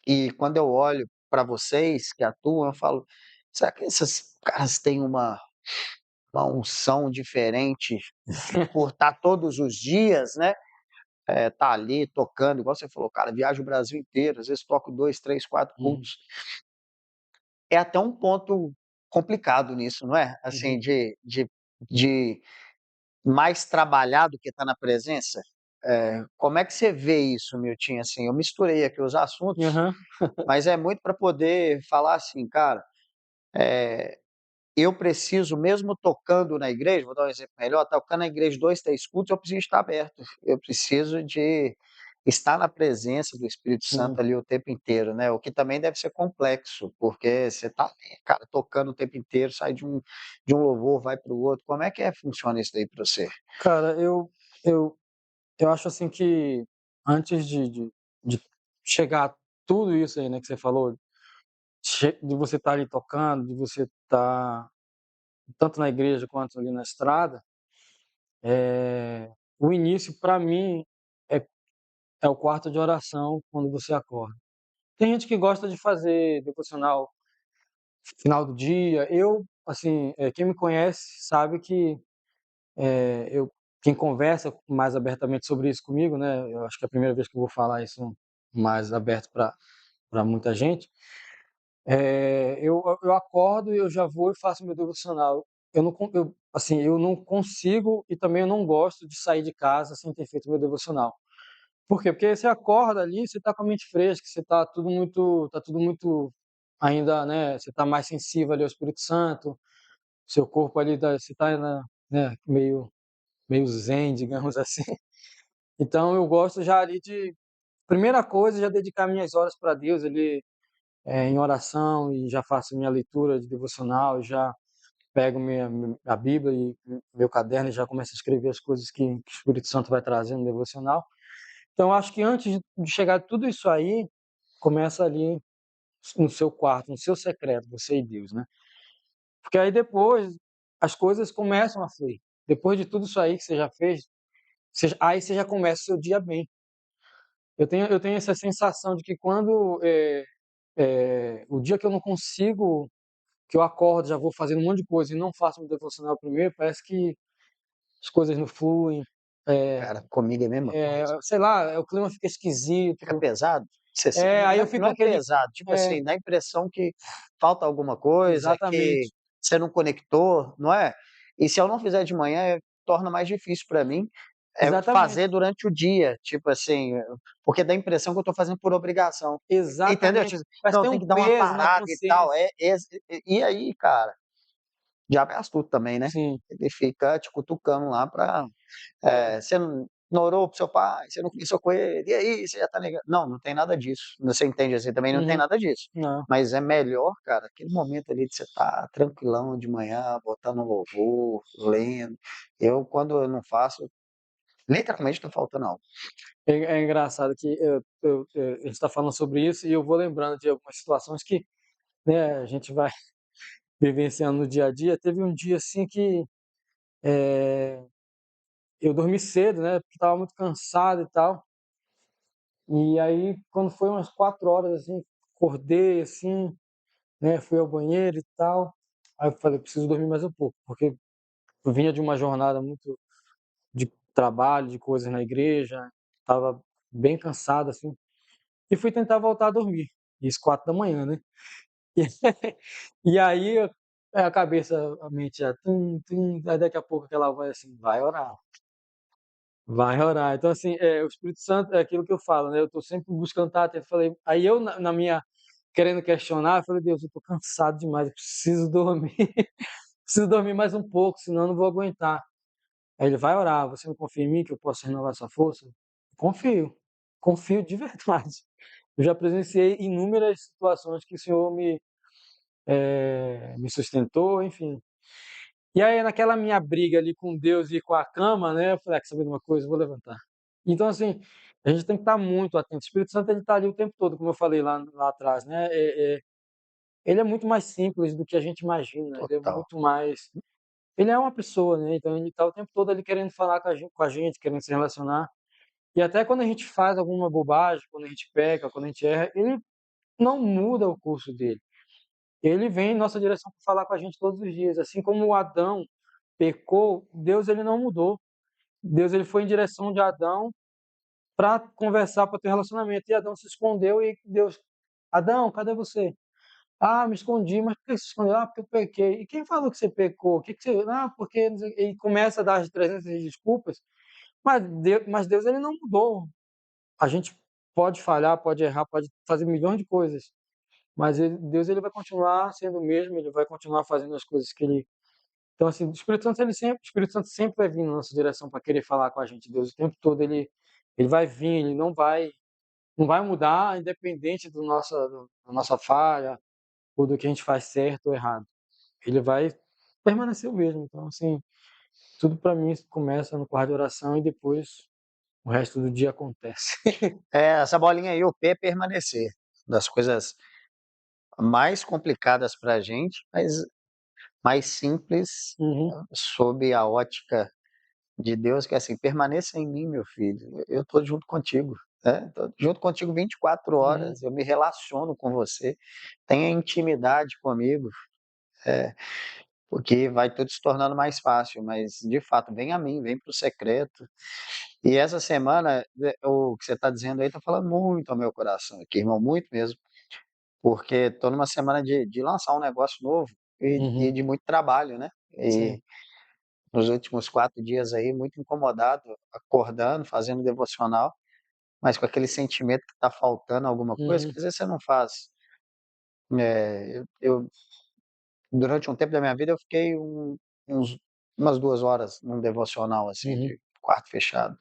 e quando eu olho para vocês que atuam, eu falo: será que esses caras têm uma unção diferente por estar todos os dias, né? Tá ali tocando, igual você falou, cara, viaja o Brasil inteiro, às vezes toco 2, 3, 4 uhum, cultos. É até um ponto complicado nisso, não é? Assim, uhum, de mais trabalhar do que estar na presença. Como é que você vê isso, Milton? Assim, eu misturei aqui os assuntos, aham, mas é muito para poder falar assim, cara, eu preciso, mesmo tocando na igreja, vou dar um exemplo melhor, tocando na igreja 2, 3 cultos, eu preciso estar aberto. Eu preciso de estar na presença do Espírito sim. Santo ali o tempo inteiro, né? O que também deve ser complexo, porque você tá ali, cara, tocando o tempo inteiro, sai de um louvor, vai para o outro. Como é que funciona isso daí para você? Cara, eu eu acho, assim, que antes de chegar a tudo isso aí, né, que você falou, de você estar ali tocando, de você estar tanto na igreja quanto ali na estrada, o início para mim é é o quarto de oração quando você acorda. Tem gente que gosta de fazer devocional final do dia. Eu, assim, quem me conhece sabe que, eu quem conversa mais abertamente sobre isso comigo, né, eu acho que é a primeira vez que eu vou falar isso mais aberto para muita gente. Eu acordo e eu já vou e faço meu devocional. Eu não consigo e também eu não gosto de sair de casa sem ter feito meu devocional. Por quê? Porque você acorda ali, você está com a mente fresca, você tá tudo muito ainda, né, você está mais sensível ali ao Espírito Santo, seu corpo ali você está, né, meio zen, digamos assim. Então eu gosto já ali de primeira coisa, já dedicar minhas horas para Deus ali, em oração, e já faço minha leitura de devocional, já pego a Bíblia e meu caderno e já começo a escrever as coisas que o Espírito Santo vai trazer no devocional. Então, acho que antes de chegar tudo isso aí, começa ali no seu quarto, no seu secreto, você e Deus, né? Porque aí depois as coisas começam a fluir. Depois de tudo isso aí que você já fez, aí você já começa o seu dia bem. Eu tenho essa sensação de que quando o dia que eu não consigo, que eu acordo, já vou fazendo um monte de coisa e não faço meu devocional primeiro, parece que as coisas não fluem. É, Cara, comigo é a mesma coisa. sei lá, o clima fica Fica esquisito. pesado? Aí Não eu é, fico não é aquele. pesado, tipo É, assim, dá a impressão que falta alguma coisa, que exatamente, você não conectou, não é? E se eu não fizer de manhã, torna mais difícil para mim exatamente, fazer durante o dia, tipo assim, porque dá a impressão que eu estou fazendo por obrigação. Entendeu? exatamente. Tipo, Parece que não, tem tem um que dar uma peso na parada e tal. consciência. E aí, cara, diabo é astuto também, né? Sim. Ele fica te cutucando lá pra você não orou pro seu pai, você não conversou com ele, e aí, você já tá negando. Não, não tem nada disso. Você entende assim também, não tem Uhum. nada disso. Não. Mas é melhor, cara, aquele momento ali de você estar tranquilão de manhã, botando um louvor, lendo. Eu, quando eu não faço, literalmente tô faltando algo. É engraçado que a gente está falando sobre isso e eu vou lembrando de algumas situações que, né, a gente vai vivenciando no dia a dia, teve um dia assim que eu dormi cedo, né? Porque estava muito cansado e tal. E aí, quando foi umas 4 horas, assim, acordei, assim, né? Fui ao banheiro e tal. Aí eu falei, preciso dormir mais um pouco, porque eu vinha de uma jornada muito de trabalho, de coisas na igreja, estava bem cansado, assim, e fui tentar voltar a dormir. Isso 4 da manhã, né? E aí a cabeça, a mente já, tum, tum, aí daqui a pouco aquela voz assim, vai orar. Vai orar. Então, assim, o Espírito Santo é aquilo que eu falo, né? Eu estou sempre buscando estar atento. Falei, aí eu, na minha, querendo questionar, eu falei, Deus, eu estou cansado demais, eu preciso dormir. Preciso dormir mais um pouco, senão eu não vou aguentar. Aí ele vai orar, você não confia em mim que eu posso renovar sua força? Confio. Confio de verdade. Eu já presenciei inúmeras situações que o Senhor me sustentou, enfim. E aí, naquela minha briga ali com Deus e com a cama, né? Eu falei, quer saber de uma coisa? Eu vou levantar. Então, assim, a gente tem que estar muito atento. O Espírito Santo, ele está ali o tempo todo, como eu falei lá atrás, né? Ele é muito mais simples do que a gente imagina. Ele é Total. muito mais... Ele é uma pessoa, né? Então, ele está o tempo todo ali querendo falar com a gente, querendo se relacionar. E até quando a gente faz alguma bobagem, quando a gente peca, quando a gente erra, ele não muda o curso dele. Ele vem em nossa direção para falar com a gente todos os dias. Assim como o Adão pecou, Deus ele não mudou. Deus ele foi em direção de Adão para conversar, para ter relacionamento. E Adão se escondeu e Deus, Adão, cadê você? Ah, me escondi, mas por que você se escondeu? Ah, porque eu pequei. E quem falou que você pecou? O que que você... Ah, porque... E começa a dar as 300 desculpas, mas Deus ele não mudou. A gente pode falhar, pode errar, pode fazer milhões de coisas, mas Deus ele vai continuar sendo o mesmo, ele vai continuar fazendo as coisas que ele... Então, assim, o Espírito Santo sempre vai vir na nossa direção para querer falar com a gente. Deus o tempo todo ele vai vir, ele não vai mudar, independente da nossa falha ou do que a gente faz certo ou errado. Ele vai permanecer o mesmo. Então, assim, tudo para mim começa no quarto de oração e depois o resto do dia acontece. Essa bolinha aí, o P é permanecer. Das coisas mais complicadas para a gente, mas mais simples Uhum, sob a ótica de Deus, que é assim, permaneça em mim, meu filho. Eu estou junto contigo. Né? Tô junto contigo 24 uhum, horas, eu me relaciono com você, tenha intimidade comigo, porque vai tudo se tornando mais fácil, mas de fato, vem a mim, vem para o secreto. E essa semana, o que você está dizendo aí está falando muito ao meu coração aqui, irmão, muito mesmo, porque estou numa semana de lançar um negócio novo e uhum, de muito trabalho, né? sim, E nos últimos 4 dias aí, muito incomodado, acordando, fazendo devocional, mas com aquele sentimento que está faltando alguma coisa, que uhum, às vezes você não faz. Durante um tempo da minha vida, eu fiquei uns, umas 2 horas num devocional, assim, uhum, de quarto fechado.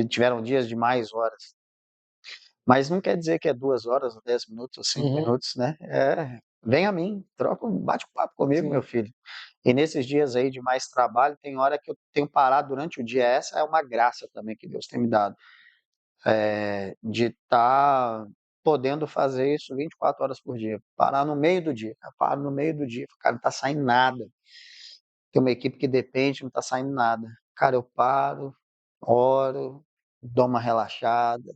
Tiveram dias de mais horas. Mas não quer dizer que é 2 horas, ou 10 minutos, ou cinco uhum, minutos, né? Vem a mim, bate um papo comigo, meu sim, filho. E nesses dias aí de mais trabalho, tem hora que eu tenho parado durante o dia. Essa é uma graça também que Deus tem me dado, de estar podendo fazer isso 24 horas por dia. Parar no meio do dia. Eu paro no meio do dia. Cara, não está saindo nada. Tem uma equipe que depende, não está saindo nada. Cara, eu paro, oro, dou uma relaxada.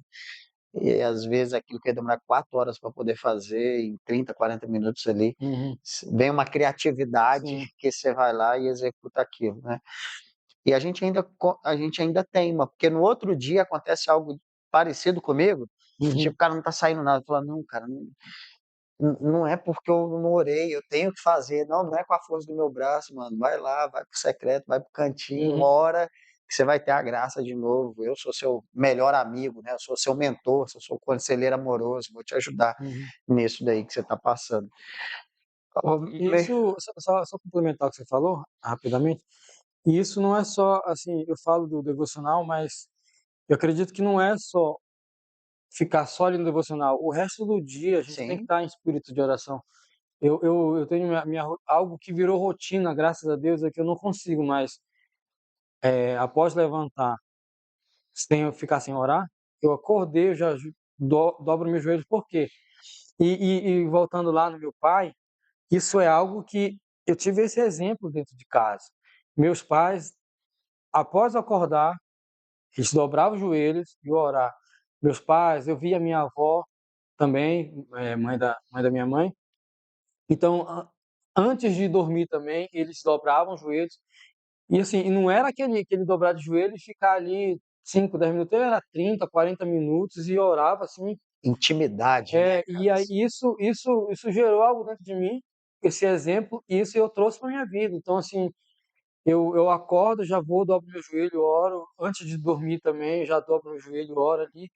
E às vezes aquilo que ia demorar 4 horas para poder fazer, em 30, 40 minutos ali, uhum, vem uma criatividade sim, que você vai lá e executa aquilo, né? E a gente ainda teima, porque no outro dia acontece algo parecido comigo, uhum, tipo, cara, não tá saindo nada. Eu falo, não, cara, não é porque eu não orei, eu tenho que fazer. Não, não é com a força do meu braço, mano. Vai lá, vai pro secreto, vai pro cantinho, uhum, ora, que você vai ter a graça de novo. Eu sou seu melhor amigo, né? Eu sou seu mentor, sou seu conselheiro amoroso, vou te ajudar uhum. nisso daí que você tá passando. Ô, Isso, só complementar o que você falou, rapidamente, e isso não é só, assim, eu falo do devocional, mas eu acredito que não é só ficar só ali no devocional. O resto do dia a gente tem que Sim, estar em espírito de oração. Eu tenho algo que virou rotina, graças a Deus, é que eu não consigo mais, após levantar, sem ficar sem orar, eu acordei, eu já dobro meus joelhos, por quê? E voltando lá no meu pai, isso é algo que eu tive esse exemplo dentro de casa. Meus pais, após acordar, eles dobravam os joelhos e orar. Meus pais, eu via minha avó também, mãe da minha mãe. Então, antes de dormir também, eles dobravam os joelhos. E assim, não era aquele dobrar de joelho e ficar ali 5, 10 minutos, era 30, 40 minutos e orava assim. Intimidade, né, cara? E aí isso gerou algo dentro de mim, esse exemplo, e isso eu trouxe para minha vida. Então, assim, eu acordo, já vou, dobro meu joelho, oro. Antes de dormir também, já dobro meu joelho, oro ali.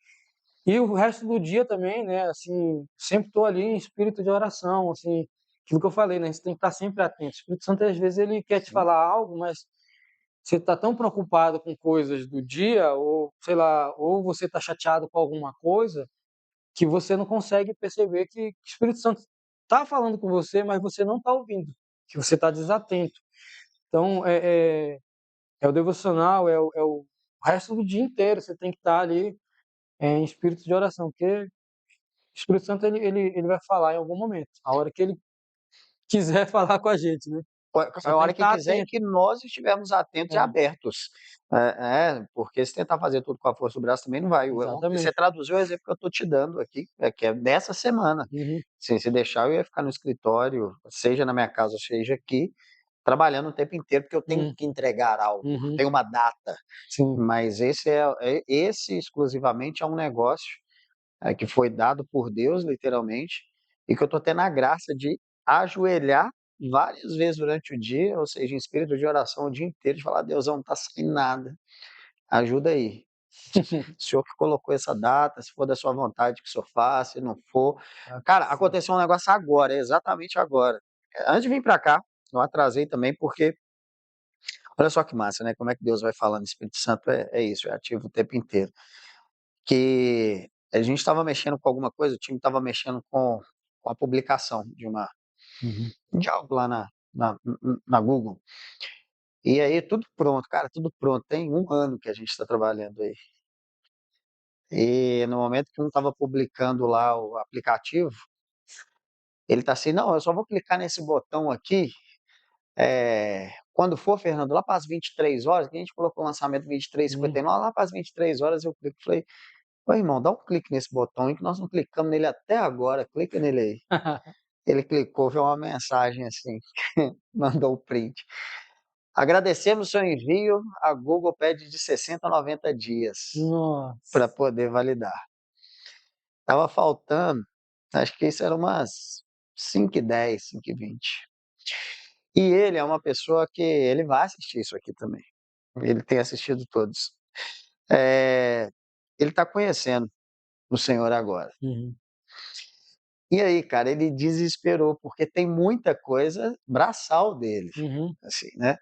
E o resto do dia também, né, assim, sempre estou ali em espírito de oração, assim, aquilo que eu falei, né, você tem que estar sempre atento. O Espírito Santo, às vezes, ele quer te Sim. falar algo, mas você está tão preocupado com coisas do dia, ou sei lá, ou você está chateado com alguma coisa, que você não consegue perceber que o Espírito Santo está falando com você, mas você não está ouvindo, que você está desatento. Então, é o devocional, é o resto do dia inteiro, você tem que estar ali em espírito de oração, porque o Espírito Santo ele vai falar em algum momento, a hora que ele quiser falar com a gente, né? Só A tem hora que que estar quiser e atento. que nós estivermos atentos e É, abertos. Porque se tentar fazer tudo com a força do braço também não vai. Você exatamente. traduziu o exemplo que eu estou te dando aqui, que é dessa semana. Uhum, Se deixar, eu ia ficar no escritório, seja na minha casa, seja aqui, trabalhando o tempo inteiro, porque eu tenho uhum, que entregar algo, uhum, tem uma data. sim. Mas esse exclusivamente é um negócio que foi dado por Deus, literalmente, e que eu estou tendo a graça de ajoelhar várias vezes durante o dia, ou seja, em espírito de oração o dia inteiro, de falar: Deus, não está saindo nada, ajuda aí. O Senhor que colocou essa data, se for da sua vontade que o Senhor faça, se não for. Tá tudo Cara, certo. aconteceu um negócio agora, exatamente agora. Antes de vir para cá, eu atrasei também, porque olha só que massa, né? Como é que Deus vai falando, Espírito Santo é isso, é ativo o tempo inteiro. Que a gente estava mexendo com alguma coisa, o time estava mexendo com a publicação Uhum, de algo lá na Google. E aí tudo pronto, cara, tudo pronto. Tem um ano que a gente está trabalhando aí. E no momento que um estava publicando lá o aplicativo, ele tá assim, não, eu só vou clicar nesse botão aqui, quando for, Fernando, lá para as 23 horas, que a gente colocou o lançamento uhum. 23h59, lá para as 23 horas eu clico, falei, ô irmão, dá um clique nesse botão aí que nós não clicamos nele até agora, clica nele aí. Ele clicou, viu uma mensagem assim, mandou o print. Agradecemos o seu envio, a Google pede de 60 a 90 dias para Nossa. poder validar. Tava faltando, acho que isso era umas 5h10, 5h20. E ele é uma pessoa que ele vai assistir isso aqui também. Ele tem assistido todos. Ele está conhecendo o Senhor agora. Uhum, E aí, cara, ele desesperou, porque tem muita coisa braçal dele, uhum. assim, né?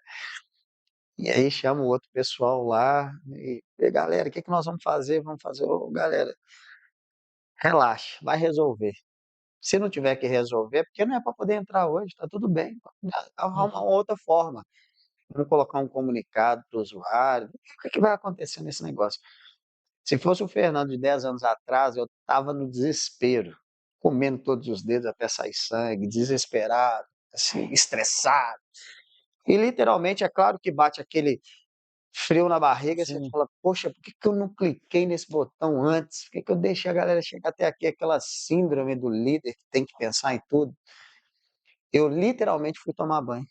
E aí chama o outro pessoal lá e galera, o que que nós vamos fazer? Vamos fazer, ô galera, relaxa, vai resolver. Se não tiver que resolver, é porque não é para poder entrar hoje, tá tudo bem. Arruma uma outra forma. Vamos colocar um comunicado para o usuário. O que que vai acontecer nesse negócio? Se fosse o Fernando de 10 anos atrás, eu estava no desespero, comendo todos os dedos até sair sangue, desesperado, assim, estressado. E literalmente, é claro que bate aquele frio na barriga, e você Sim. fala, poxa, por que que eu não cliquei nesse botão antes? Por que que eu deixei a galera chegar até aqui, aquela síndrome do líder que tem que pensar em tudo? Eu literalmente fui tomar banho.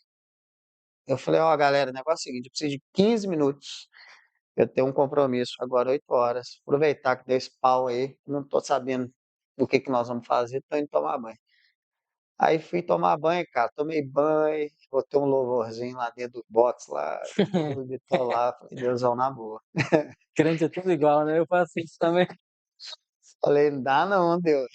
Eu falei, ó, galera, o negócio é o seguinte, eu preciso de 15 minutos. Eu tenho um compromisso agora 8 horas. Aproveitar que deu esse pau aí, não estou sabendo o que que nós vamos fazer, estou indo tomar banho. Aí fui tomar banho, cara, tomei banho, botei um louvorzinho lá dentro do box lá, tudo, e tô lá, falei, Deusão, na boa. Crente é tudo igual, né? Eu faço isso também. Falei, não dá não, Deus.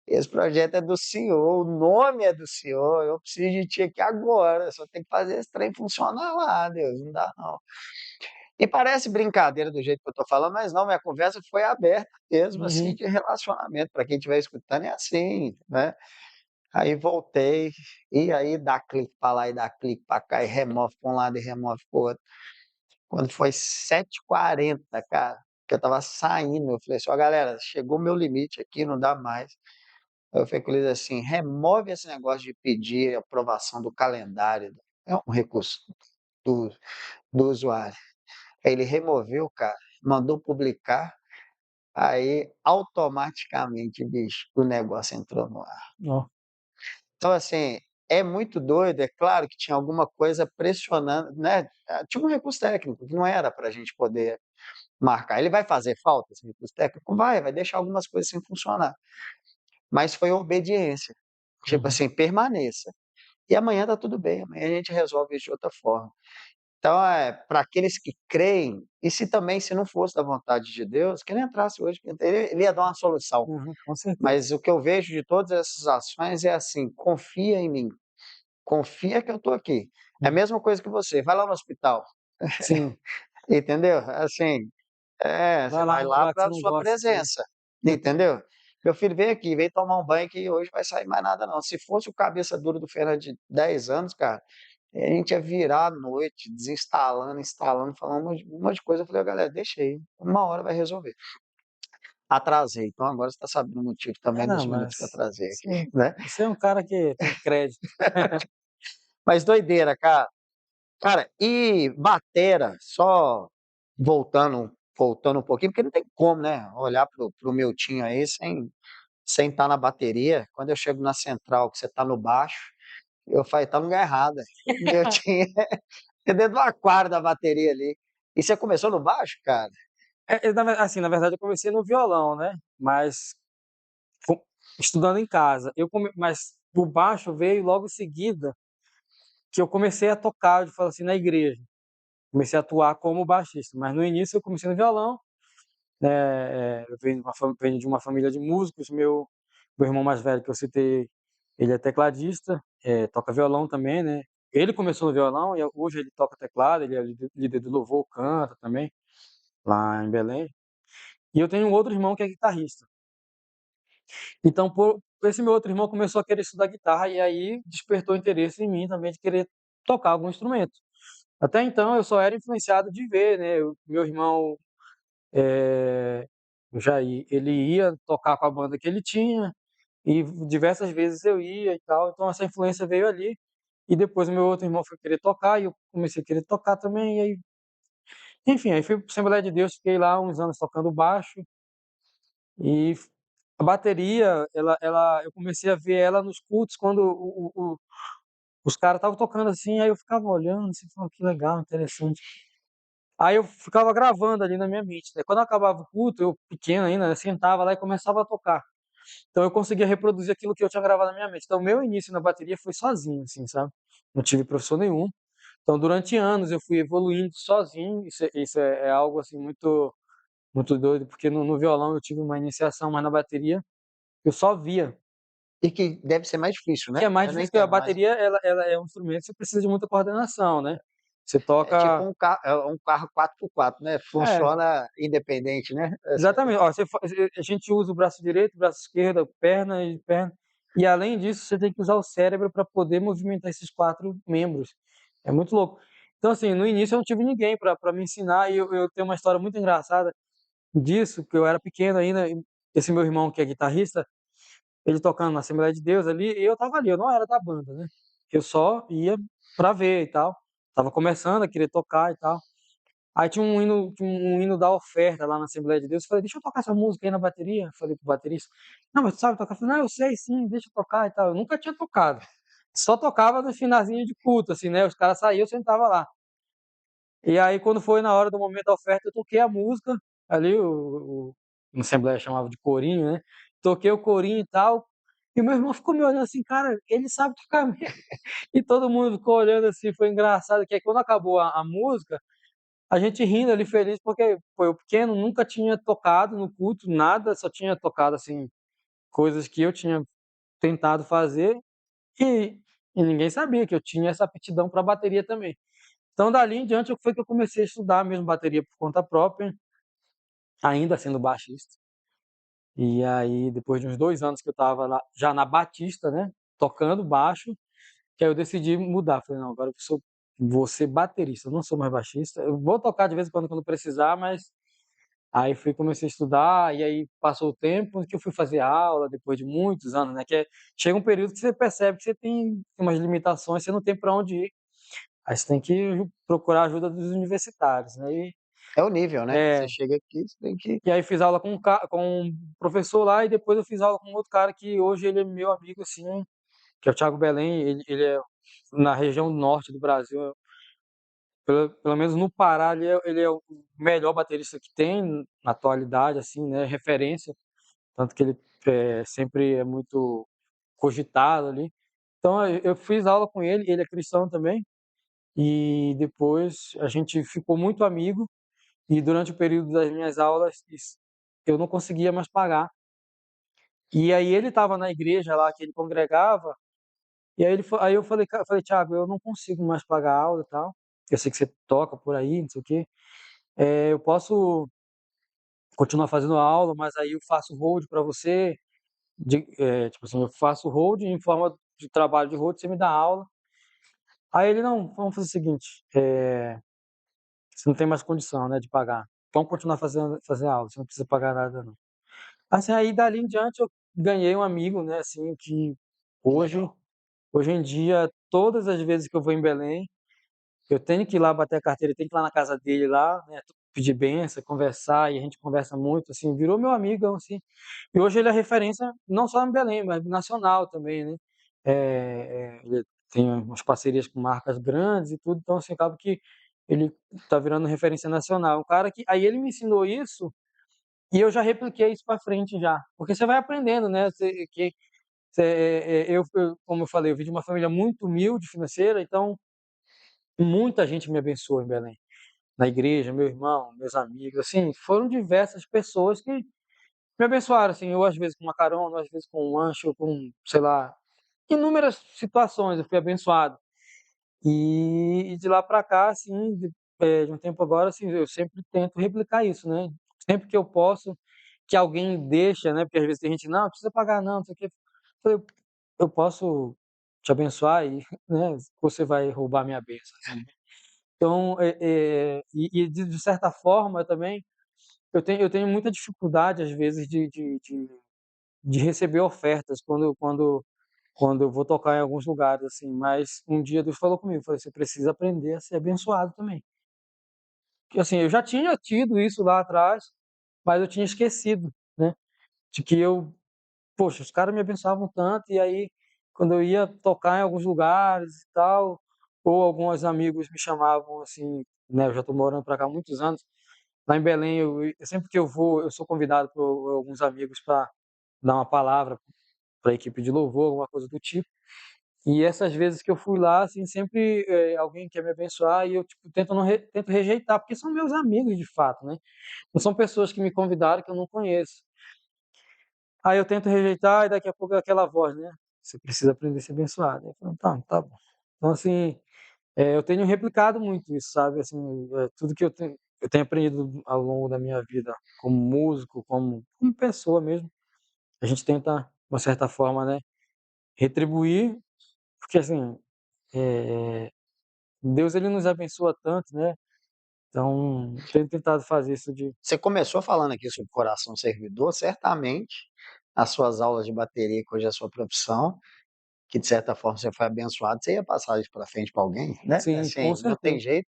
Esse projeto é do Senhor, o nome é do Senhor, eu preciso de ti aqui agora, só tem que fazer esse trem funcionar lá, Deus, não dá não. E parece brincadeira do jeito que eu estou falando, mas não, minha conversa foi aberta mesmo, assim, Uhum. de relacionamento, para quem estiver escutando é assim, né? Aí voltei, e aí dá clique para lá e dá clique para cá, e remove para um lado e remove para o outro. Quando foi 7h40, cara, que eu estava saindo, eu falei assim, ó galera, chegou o meu limite aqui, não dá mais. Eu falei com eles assim: remove esse negócio de pedir aprovação do calendário. É um recurso do, do usuário. Aí ele removeu, cara, mandou publicar, aí automaticamente, bicho, o negócio entrou no ar. Ó, Então, assim, é muito doido, é claro que tinha alguma coisa pressionando, né? Tinha um recurso técnico que não era para a gente poder marcar. Ele vai fazer falta, esse recurso técnico? Vai deixar algumas coisas sem funcionar. Mas foi obediência. Tipo uhum. assim, permaneça. E amanhã tá tudo bem, amanhã a gente resolve isso de outra forma. Então, para aqueles que creem, e se também, se não fosse da vontade de Deus, que ele entrasse hoje, ele ia dar uma solução. Uhum, com certeza. Mas o que eu vejo de todas essas ações é assim: confia em mim, confia que eu estou aqui. É a Hum. mesma coisa que você, vai lá no hospital, Sim, entendeu? Assim, você vai lá vai num lá lugar que você para não sua gosta de ir. presença, entendeu? Meu filho, vem aqui, vem tomar um banho que hoje vai sair mais nada não. Se fosse o cabeça dura do Fernando de 10 anos, cara, a gente ia virar à noite, desinstalando, instalando, falando um monte de coisa. Eu falei: galera, deixa aí, uma hora vai resolver. Atrasei, então agora você está sabendo o motivo É, também não, dos minutos que eu mas atrasei aqui, você, né? você é um cara que tem crédito. Mas doideira, cara. Cara, e batera, só voltando um pouquinho, porque não tem como, né? Olhar pro meu tinho aí sem estar na bateria. Quando eu chego na central, que você tá no baixo, eu falei: tá no lugar errado. Meu tinho é dentro do aquário da bateria ali. E você começou no baixo, cara? Assim, na verdade, eu comecei no violão, né? Mas co- estudando em casa. Mas o baixo veio logo em seguida que eu comecei a tocar, eu falo assim, na igreja. Comecei a atuar como baixista. Mas no início eu comecei no violão. Eu venho de uma família de músicos. Meu irmão mais velho que eu citei, ele é tecladista, toca violão também, né? Ele começou no violão e hoje ele toca teclado, ele é líder do louvor, canta também, lá em Belém. E eu tenho um outro irmão que é guitarrista. Então, esse meu outro irmão começou a querer estudar guitarra e aí despertou interesse em mim também de querer tocar algum instrumento. Até então eu só era influenciado de ver, né? Meu irmão, é, o Jair, ele ia tocar com a banda que ele tinha e diversas vezes eu ia e tal. Então essa influência veio ali. E depois o meu outro irmão foi querer tocar e eu comecei a querer tocar também. E aí, enfim, aí fui para Assembleia de Deus, fiquei lá uns anos tocando baixo. E a bateria, eu comecei a ver ela nos cultos quando os caras estavam tocando assim, aí eu ficava olhando, assim, falando que legal, interessante. Aí eu ficava gravando ali na minha mente, né? Quando acabava o culto, eu pequeno ainda, né, sentava lá e começava a tocar. Então eu conseguia reproduzir aquilo que eu tinha gravado na minha mente. Então meu início na bateria foi sozinho, assim, sabe? Não tive professor nenhum. Então durante anos eu fui evoluindo sozinho. Isso é algo assim muito doido, porque no violão eu tive uma iniciação, mas na bateria eu só via. E que deve ser mais difícil, Que né? é mais Eu não difícil, porque a entendo, mas bateria ela é um instrumento que você precisa de muita coordenação, né? Você é tipo toca. um carro 4x4, né? É, Funciona independente, né? exatamente. Ó, a gente usa o braço direito, o braço esquerdo, perna e perna. E além disso, você tem que usar o cérebro para poder movimentar esses quatro membros. É muito louco. Então, assim, no início eu não tive ninguém para me ensinar, e eu tenho uma história muito engraçada disso, que eu era pequeno ainda, e esse meu irmão que é guitarrista, ele tocando na Assembleia de Deus ali, e eu tava ali, eu não era da banda, né? Eu só ia pra ver e tal. Tava começando a querer tocar e tal. Aí tinha um hino da oferta lá na Assembleia de Deus. Eu falei: deixa eu tocar essa música aí na bateria. Eu falei pro baterista: não, mas tu sabe tocar? Eu falei: não, eu sei sim, deixa eu tocar e tal. Eu nunca tinha tocado. Só tocava no finalzinho de culto, assim, né? Os caras saíam, eu sentava lá. E aí, quando foi na hora do momento da oferta, eu toquei a música. Ali, na Assembleia chamava de corinho, né? Toquei o corinho e tal. E meu irmão ficou me olhando assim, cara, ele sabe tocar mesmo. E todo mundo ficou olhando assim, foi engraçado, que aí quando acabou a música, a gente rindo ali feliz, porque foi o pequeno, nunca tinha tocado no culto, nada, só tinha tocado assim, coisas que eu tinha tentado fazer e, e ninguém sabia que eu tinha essa aptidão para bateria também. Então, dali em diante, foi que eu comecei a estudar mesmo bateria por conta própria, ainda sendo baixista. E aí, depois de uns 2 anos que eu estava lá, já na Batista, né, tocando baixo, que aí eu decidi mudar. Falei: não, agora vou ser baterista, eu não sou mais baixista. Eu vou tocar de vez em quando precisar, mas Aí comecei a estudar, e aí passou o tempo que eu fui fazer aula, depois de muitos anos, né? Chega um período que você percebe que você tem umas limitações, você não tem para onde ir. Aí você tem que procurar a ajuda dos universitários, né? É o nível, né? Você É, chega aqui, você tem que. e aí fiz aula com um professor lá, e depois eu fiz aula com outro cara que hoje ele é meu amigo, assim, que é o Thiago Belém. Ele é na região norte do Brasil. Pelo menos no Pará, ele é o melhor baterista que tem na atualidade, assim, né? Referência. Tanto que ele sempre é muito cogitado ali. Então eu fiz aula com ele é cristão também, e depois a gente ficou muito amigo, e durante o período das minhas aulas eu não conseguia mais pagar. E aí ele estava na igreja lá que ele congregava, e aí eu falei, Thiago, eu não consigo mais pagar a aula e tal. Eu sei que você toca por aí, não sei o quê. Eu posso continuar fazendo aula, mas aí eu faço hold para você, tipo assim, eu faço hold em forma de trabalho de hold, você me dá aula. Aí ele, não, vamos fazer o seguinte, você não tem mais condição, né, de pagar. Vamos continuar fazer aula, você não precisa pagar nada, não. Assim, aí dali em diante eu ganhei um amigo, né, assim, que hoje, Legal. hoje em dia, todas as vezes que eu vou em Belém, eu tenho que ir lá bater a carteira, tenho que ir lá na casa dele lá, né, pedir bênção, conversar, e a gente conversa muito, assim, virou meu amigo, assim. E hoje ele é referência não só em Belém, mas nacional também, né? Ele tem umas parcerias com marcas grandes e tudo, então assim, acaba que ele tá virando referência nacional. Um cara que aí ele me ensinou isso, e eu já repliquei isso para frente já, porque você vai aprendendo, né? Como eu falei, eu vim de uma família muito humilde financeira, então muita gente me abençoou em Belém, na igreja, meu irmão, meus amigos, assim, foram diversas pessoas que me abençoaram, assim, ou às vezes com uma carona, ou às vezes com um lanche, ou com, sei lá, inúmeras situações eu fui abençoado. E de lá para cá, assim, de um tempo agora, assim, eu sempre tento replicar isso, né? Sempre que eu posso, que alguém deixa, né? Porque às vezes tem gente, não precisa pagar não, não sei o quê. Eu falei, eu posso te abençoar e, né, você vai roubar minha bênção, assim. Então, de certa forma também, eu tenho muita dificuldade, às vezes, de receber ofertas quando eu vou tocar em alguns lugares, assim. Mas um dia Deus falou comigo, falou: você precisa aprender a ser abençoado também. Que assim, eu já tinha tido isso lá atrás, mas eu tinha esquecido, né? De que poxa, os caras me abençoavam tanto, e aí quando eu ia tocar em alguns lugares e tal, ou alguns amigos me chamavam assim, né? Eu já estou morando para cá há muitos anos. Lá em Belém, sempre que eu vou, eu sou convidado por alguns amigos para dar uma palavra para a equipe de louvor, alguma coisa do tipo. E essas vezes que eu fui lá, assim, sempre alguém quer me abençoar, e eu tipo, tento rejeitar, porque são meus amigos de fato, né? Não são pessoas que me convidaram que eu não conheço. Aí eu tento rejeitar, e daqui a pouco é aquela voz, né? Você precisa aprender a ser abençoado. Eu falo, tá bom. Então, assim, eu tenho replicado muito isso, sabe? Assim, tudo que eu tenho aprendido ao longo da minha vida, como músico, como pessoa mesmo, a gente tenta, de uma certa forma, né, retribuir, porque assim, é, Deus ele nos abençoa tanto, né? Então, tenho tentado fazer isso de. Você começou falando aqui sobre coração servidor, certamente as suas aulas de bateria, que hoje é a sua profissão, que de certa forma você foi abençoado, você ia passar isso para frente para alguém, né? Sim, com Assim, não tem certeza. jeito.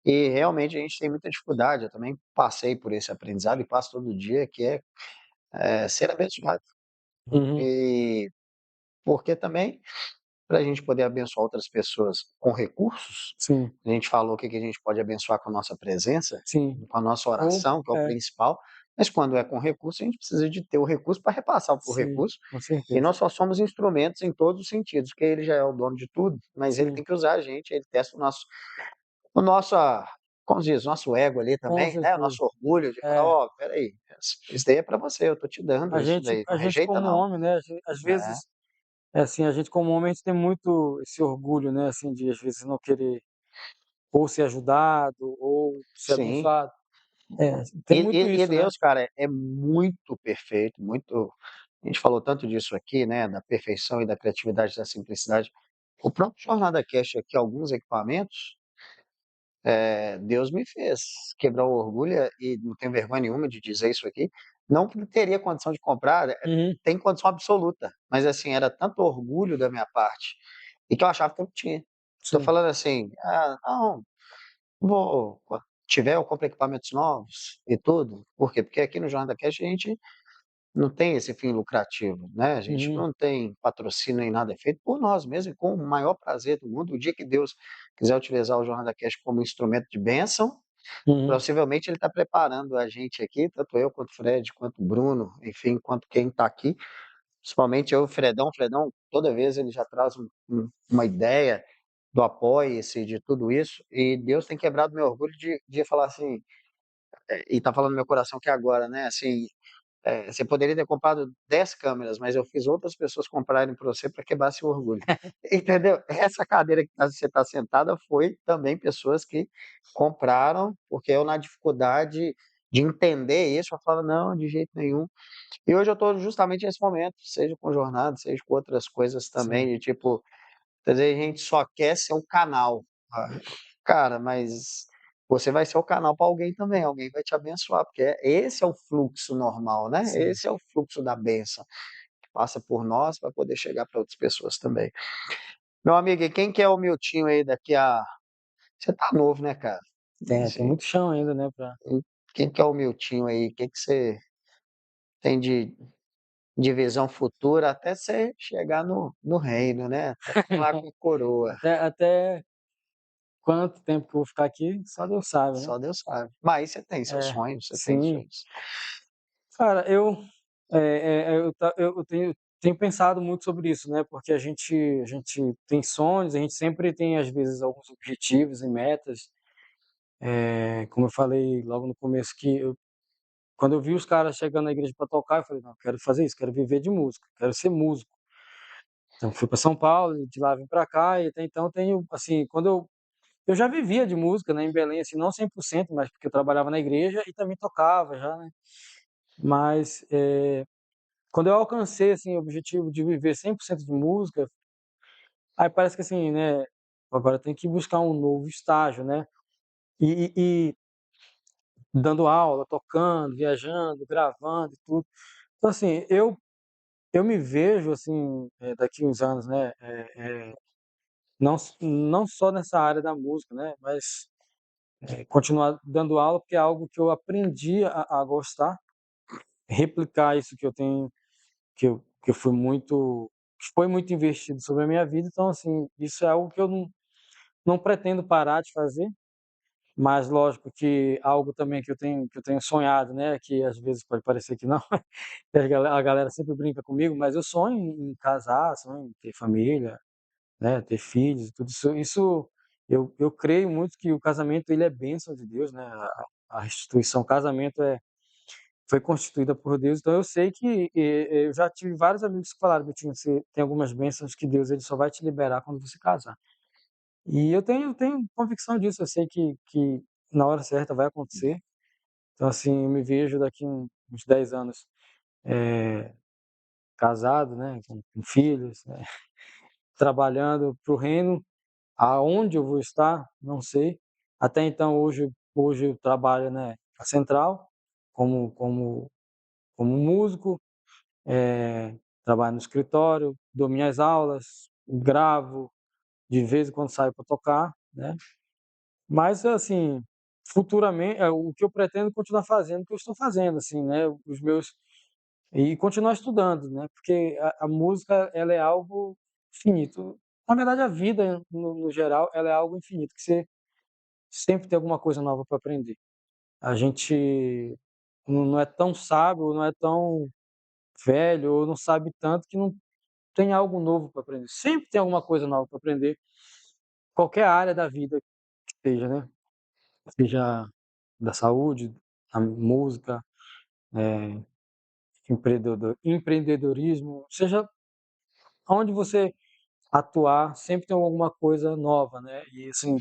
E realmente a gente tem muita dificuldade. Eu também passei por esse aprendizado e passo todo dia, que é ser abençoado. Uhum, E porque também, para a gente poder abençoar outras pessoas com recursos, sim, a gente falou que a gente pode abençoar com a nossa presença, sim. com a nossa Ou, oração, que é o principal, mas quando é com recurso, a gente precisa de ter o recurso para repassar o sim, recurso, com e certeza. nós só somos instrumentos em todos os sentidos, porque ele já é o dono de tudo, mas ele Sim, tem que usar a gente, ele testa o nosso, como diz, nosso ego ali com também, né? O certeza. nosso orgulho de falar, É, ó, peraí, isso daí é para você, eu tô te dando a isso gente, daí, a não gente rejeita como não. homem, né? Às É, vezes, assim, a gente como homem, a gente tem muito esse orgulho, né? Assim, de às vezes não querer ou ser ajudado ou ser sim. abençoado. Tem E, muito e isso, né? Deus, cara, é muito perfeito, muito. A gente falou tanto disso aqui, né? Da perfeição e da criatividade, da simplicidade. O próprio Jornada Cast aqui, alguns equipamentos, Deus me fez quebrar o orgulho e não tenho vergonha nenhuma de dizer isso aqui. Não que teria condição de comprar, Uhum, tem condição absoluta, mas assim, era tanto orgulho da minha parte e que eu achava que eu não tinha. Estou sim. falando assim, não, vou, quando tiver, eu compro equipamentos novos e tudo. Por quê? Porque aqui no Jornal da Cash a gente não tem esse fim lucrativo, né? A gente Uhum, não tem patrocínio nem nada, é feito por nós mesmos, e com o maior prazer do mundo. O dia que Deus quiser utilizar o Jornal da Cash como instrumento de bênção, uhum, possivelmente ele está preparando a gente aqui, tanto eu quanto o Fred, quanto o Bruno, enfim, quanto quem está aqui, principalmente eu e o Fredão. O Fredão, toda vez ele já traz uma ideia do apoio-se, de tudo isso, e Deus tem quebrado meu orgulho de falar assim, e tá falando no meu coração que agora, né, assim, você poderia ter comprado 10 câmeras, mas eu fiz outras pessoas comprarem para você para quebrar seu orgulho. Entendeu? Essa cadeira que você está sentada foi também pessoas que compraram, porque eu, na dificuldade de entender isso, eu falo, não, de jeito nenhum. E hoje eu estou justamente nesse momento, seja com jornada, seja com outras coisas sim. também, de tipo, às vezes a gente só quer ser um canal. Cara, mas você vai ser o canal para alguém também, alguém vai te abençoar, porque esse é o fluxo normal, né? Sim. Esse é o fluxo da bênção, que passa por nós para poder chegar para outras pessoas também. Meu amigo, e quem que é o Miltinho aí daqui a. Você tá novo, né, cara? Tem Assim, muito chão ainda, né, quem que é o Miltinho aí? O que que você tem de visão futura até você chegar no reino, né? Até tá lá com coroa. até quanto tempo que eu vou ficar aqui, só Deus sabe, né? Só Deus sabe. Mas aí você tem seus É, sonhos, você tem sim. seus. Cara, eu tenho pensado muito sobre isso, né? Porque a gente tem sonhos, a gente sempre tem, às vezes, alguns objetivos e metas. Como eu falei logo no começo, quando eu vi os caras chegando na igreja para tocar, eu falei, não, eu quero fazer isso, quero viver de música, quero ser músico. Então, fui para São Paulo, de lá vim para cá, e até então tenho, assim, quando eu já vivia de música, né, em Belém, assim, não 100%, mas porque eu trabalhava na igreja e também tocava já, né? Mas quando eu alcancei, assim, o objetivo de viver 100% de música, aí parece que assim, né, agora tem que buscar um novo estágio, né? E dando aula, tocando, viajando, gravando e tudo. Então, assim, eu me vejo, assim, daqui uns anos, né, não só nessa área da música, né, mas continuar dando aula, porque é algo que eu aprendi a gostar, replicar isso que eu tenho, que eu fui muito, que foi muito investido sobre a minha vida. Então, assim, isso é algo que eu não pretendo parar de fazer, mas lógico que algo também que eu tenho sonhado, né, que às vezes pode parecer que não, que a galera sempre brinca comigo, mas eu sonho em casar, sonho em ter família, né, ter filhos, tudo isso eu creio muito que o casamento ele é bênção de Deus, né, a instituição casamento foi constituída por Deus. Então eu sei que eu já tive vários amigos que falaram, Betinho, você tem algumas bênçãos que Deus ele só vai te liberar quando você casar. E eu tenho convicção disso, eu sei que na hora certa vai acontecer. Então, assim, eu me vejo daqui uns 10 anos casado, né, com filhos, né, trabalhando para o reino. Aonde eu vou estar, não sei. Até então, hoje eu trabalho, né, na central, como músico, trabalho no escritório, dou minhas aulas, gravo, de vez em quando saio para tocar, né. Mas, assim, futuramente, o que eu pretendo continuar fazendo, o que eu estou fazendo, assim, né, os meus e continuar estudando, né, porque a música ela é algo finito. Na verdade, a vida, no geral, ela é algo infinito, que você sempre tem alguma coisa nova para aprender. A gente não é tão sábio, não é tão velho, ou não sabe tanto que não tem algo novo para aprender. Sempre tem alguma coisa nova para aprender, qualquer área da vida que seja, né? Seja da saúde, a música, eh, empreendedorismo, seja onde você atuar, sempre tem alguma coisa nova, né? E assim,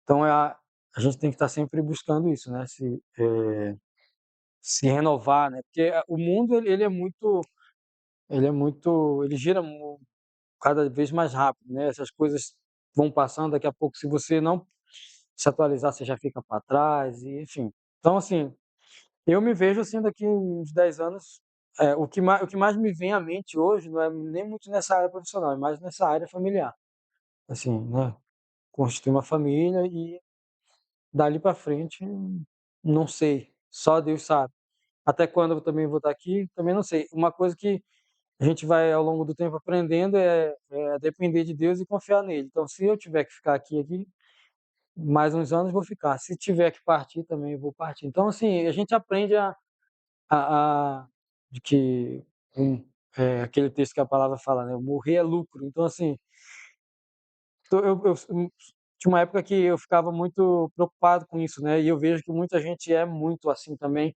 então a gente tem que estar sempre buscando isso, né? Se renovar, né? Porque o mundo ele gira cada vez mais rápido, né? Essas coisas vão passando, daqui a pouco, se você não se atualizar, você já fica para trás, e, enfim. Então, assim, eu me vejo assim daqui uns 10 anos. O que mais me vem à mente hoje não é nem muito nessa área profissional, é mais nessa área familiar. Assim, né? Construir uma família e dali para frente, não sei. Só Deus sabe. Até quando eu também vou estar aqui, também não sei. Uma coisa que a gente vai ao longo do tempo aprendendo é depender de Deus e confiar nele. Então, se eu tiver que ficar aqui mais uns anos, vou ficar. Se tiver que partir, também vou partir. Então, assim, a gente aprende de que aquele texto que a palavra fala, né? Morrer é lucro. Então, assim, tinha uma época que eu ficava muito preocupado com isso, né? E eu vejo que muita gente é muito assim também,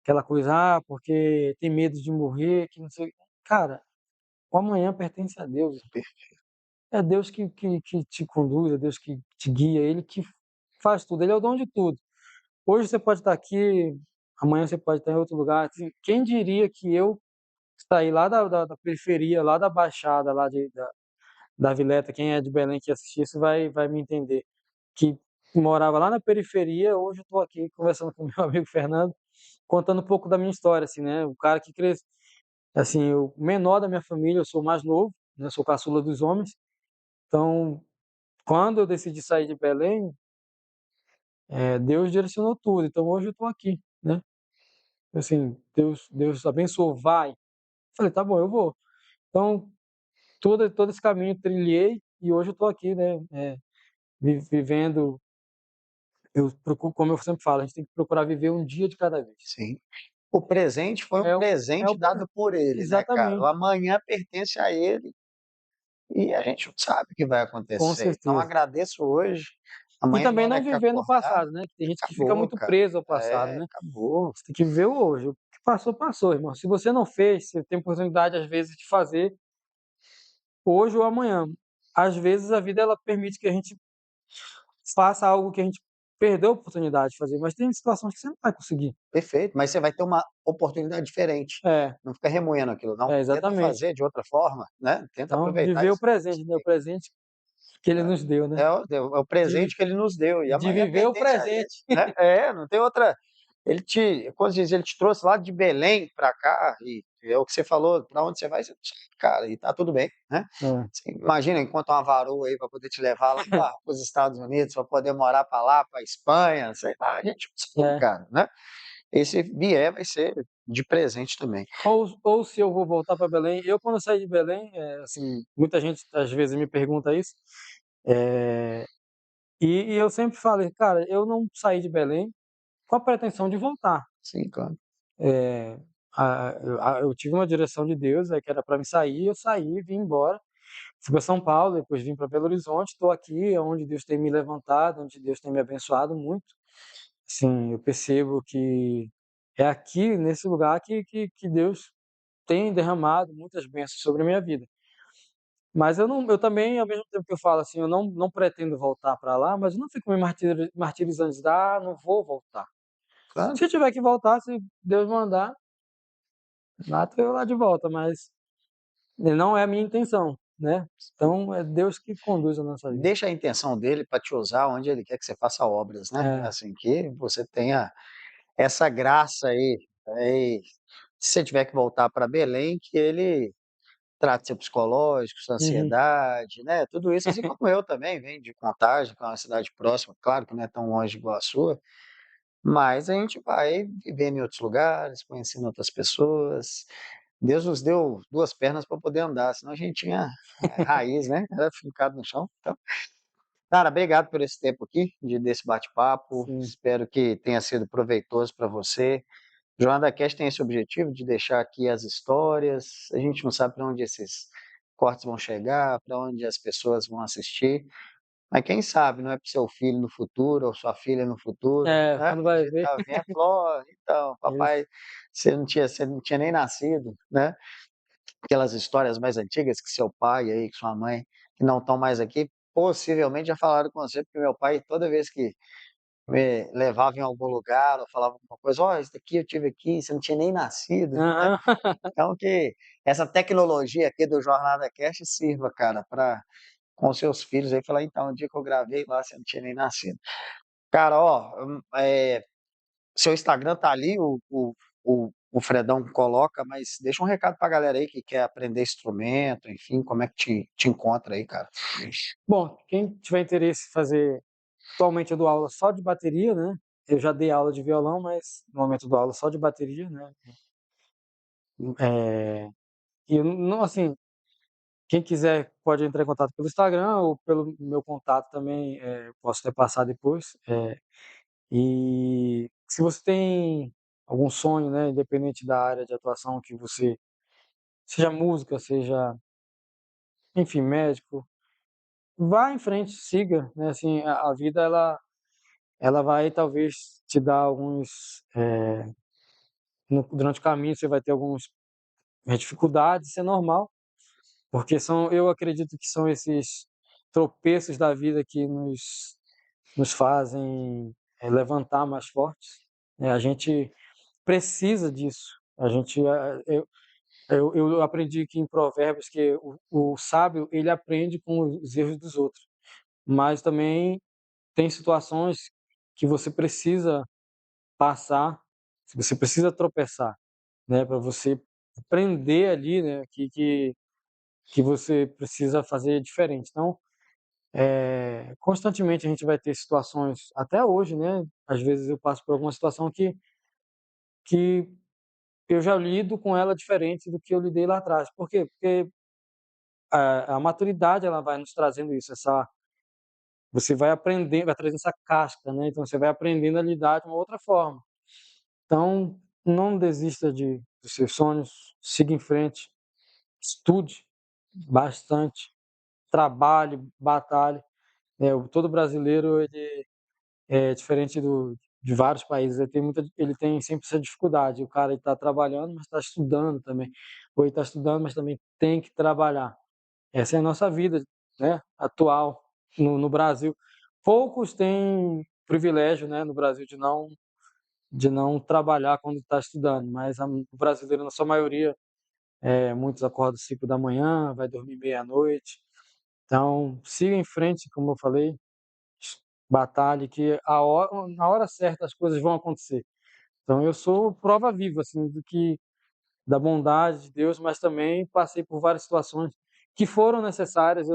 aquela coisa, porque tem medo de morrer, que não sei. Cara, o amanhã pertence a Deus. É Deus que te conduz, é Deus que te guia, Ele que faz tudo, Ele é o dono de tudo. Hoje você pode estar aqui, amanhã você pode estar em outro lugar. Quem diria que eu saí lá da periferia, lá da Baixada, da Vileta, quem é de Belém que assistir isso vai me entender. Que morava lá na periferia, hoje eu estou aqui conversando com meu amigo Fernando, contando um pouco da minha história, assim, né? O cara que cresce, assim, o menor da minha família, eu sou o mais novo, né? Sou caçula dos homens. Então, quando eu decidi sair de Belém, Deus direcionou tudo. Então, hoje eu estou aqui, né? Assim, Deus abençoou, vai. Falei, tá bom, eu vou. Então, todo esse caminho trilhei e hoje eu estou aqui, né? Vivendo, eu procuro, como eu sempre falo, a gente tem que procurar viver um dia de cada vez. Sim. O presente foi um É o, é presente o, dado por ele, né, cara? O exatamente, amanhã pertence a ele e a gente não sabe o que vai com acontecer. Então certeza. agradeço hoje, E amanhã na também hora não que viver no acordar, passado, né? Que tem gente que fica acabou, muito cara. preso ao passado, É, né? acabou. Você tem que viver o hoje. O que passou, passou, irmão. Se você não fez, você tem oportunidade, às vezes, de fazer hoje ou amanhã. Às vezes, a vida ela permite que a gente faça algo que a gente perdeu a oportunidade de fazer, mas tem situações que você não vai conseguir. Perfeito, mas você vai ter uma oportunidade diferente. É, Não fica remoendo aquilo, não. Tenta exatamente. fazer de outra forma, né? Tenta Então, aproveitar viver o isso. presente, né? O presente que ele nos deu, né? É o De, presente que ele nos deu e de amanhã viver o pertence a ele, presente. né? Não tem outra. Como se diz, ele te trouxe lá de Belém para cá e é o que você falou, para onde você vai, você não sabe, cara, e tá tudo bem, né? É, Você imagina, enquanto uma varoa aí para poder te levar lá para os Estados Unidos, para poder morar para lá, para Espanha, sei lá, a gente não sabe, é. cara, né? Esse vier vai ser de presente também. Ou se eu vou voltar para Belém, eu quando saí de Belém, assim, muita gente às vezes me pergunta isso, é, e eu sempre falei, cara, eu não saí de Belém com a pretensão de voltar. Sim, claro. É, eu tive uma direção de Deus, que era para me sair, eu saí, vim embora, fui para São Paulo, depois vim para Belo Horizonte, estou aqui, é onde Deus tem me levantado, onde Deus tem me abençoado muito. Assim, eu percebo que é aqui, nesse lugar, que Deus tem derramado muitas bênçãos sobre a minha vida. Mas eu também, ao mesmo tempo que eu falo assim, eu não pretendo voltar para lá, mas eu não fico me martirizando de não vou voltar. Claro. Se tiver que voltar, se Deus mandar, lá tô eu lá de volta, mas não é a minha intenção, né? Então é Deus que conduz a nossa vida. Deixa a intenção dele para te usar onde ele quer que você faça obras, né? É, Assim, que você tenha essa graça aí. Se você tiver que voltar para Belém, que ele trate seu psicológico, sua uhum, ansiedade, né? Tudo isso, assim como eu também, venho de Contagem, que é uma cidade próxima, claro que não é tão longe igual a sua, mas a gente vai vivendo em outros lugares, conhecendo outras pessoas. Deus nos deu duas pernas para poder andar, senão a gente tinha raiz, né? Era fincado no chão. Então, cara, obrigado por esse tempo aqui, desse bate-papo. sim. Espero que tenha sido proveitoso para você. Jornada Cast tem esse objetivo de deixar aqui as histórias. A gente não sabe para onde esses cortes vão chegar, para onde as pessoas vão assistir. Mas quem sabe, não é para o seu filho no futuro ou sua filha no futuro, né? Quando vai De ver, estar vendo, falou, "Ó, então, eles, papai, você não tinha nem nascido, né? Aquelas histórias mais antigas que seu pai aí, que sua mãe, que não estão mais aqui, possivelmente já falaram com você, porque meu pai, toda vez que me levava em algum lugar ou falava alguma coisa, ó, isso daqui eu tive aqui, você não tinha nem nascido, né? aham, Então que essa tecnologia aqui do Jornada Cast sirva, cara, para com seus filhos aí, falar, então, o dia que eu gravei lá, você não tinha nem nascido. Cara, ó, seu Instagram tá ali, o Fredão coloca, mas deixa um recado pra galera aí que quer aprender instrumento, enfim, como é que te encontra aí, cara? Bom, quem tiver interesse em fazer, atualmente eu dou aula só de bateria, né? Eu já dei aula de violão, mas no momento eu dou aula só de bateria, né? E não, assim, quem quiser pode entrar em contato pelo Instagram ou pelo meu contato também, posso até passar depois. E se você tem algum sonho, né, independente da área de atuação que você, seja música, seja, enfim, médico, vá em frente, siga, né? Assim, a vida ela vai talvez te dar alguns, durante o caminho você vai ter algumas dificuldades, isso é normal, porque eu acredito que são esses tropeços da vida que nos fazem levantar mais fortes. Né? A gente precisa disso. A gente, eu aprendi que em Provérbios que o sábio ele aprende com os erros dos outros, mas também tem situações que você precisa passar, você precisa tropeçar, né, para você aprender ali, né, que você precisa fazer diferente. Então, constantemente a gente vai ter situações, até hoje, né, às vezes eu passo por alguma situação que eu já lido com ela diferente do que eu lidei lá atrás. Por quê? Porque a maturidade ela vai nos trazendo isso, você vai aprender, vai trazendo essa casca, né? Então você vai aprendendo a lidar de uma outra forma. Então não desista dos seus sonhos, siga em frente, estude bastante, trabalhe, batalhe. Todo brasileiro ele é diferente de vários países, ele tem sempre essa dificuldade. O cara está trabalhando, mas está estudando também. Ou ele está estudando, mas também tem que trabalhar. Essa é a nossa vida, né, atual no Brasil. Poucos têm privilégio, né, no Brasil de não trabalhar quando está estudando, mas o brasileiro, na sua maioria, muitos acordam 5 da manhã, vai dormir meia-noite. Então, siga em frente, como eu falei, batalhe que na hora certa as coisas vão acontecer. Então, eu sou prova viva assim da bondade de Deus, mas também passei por várias situações que foram necessárias.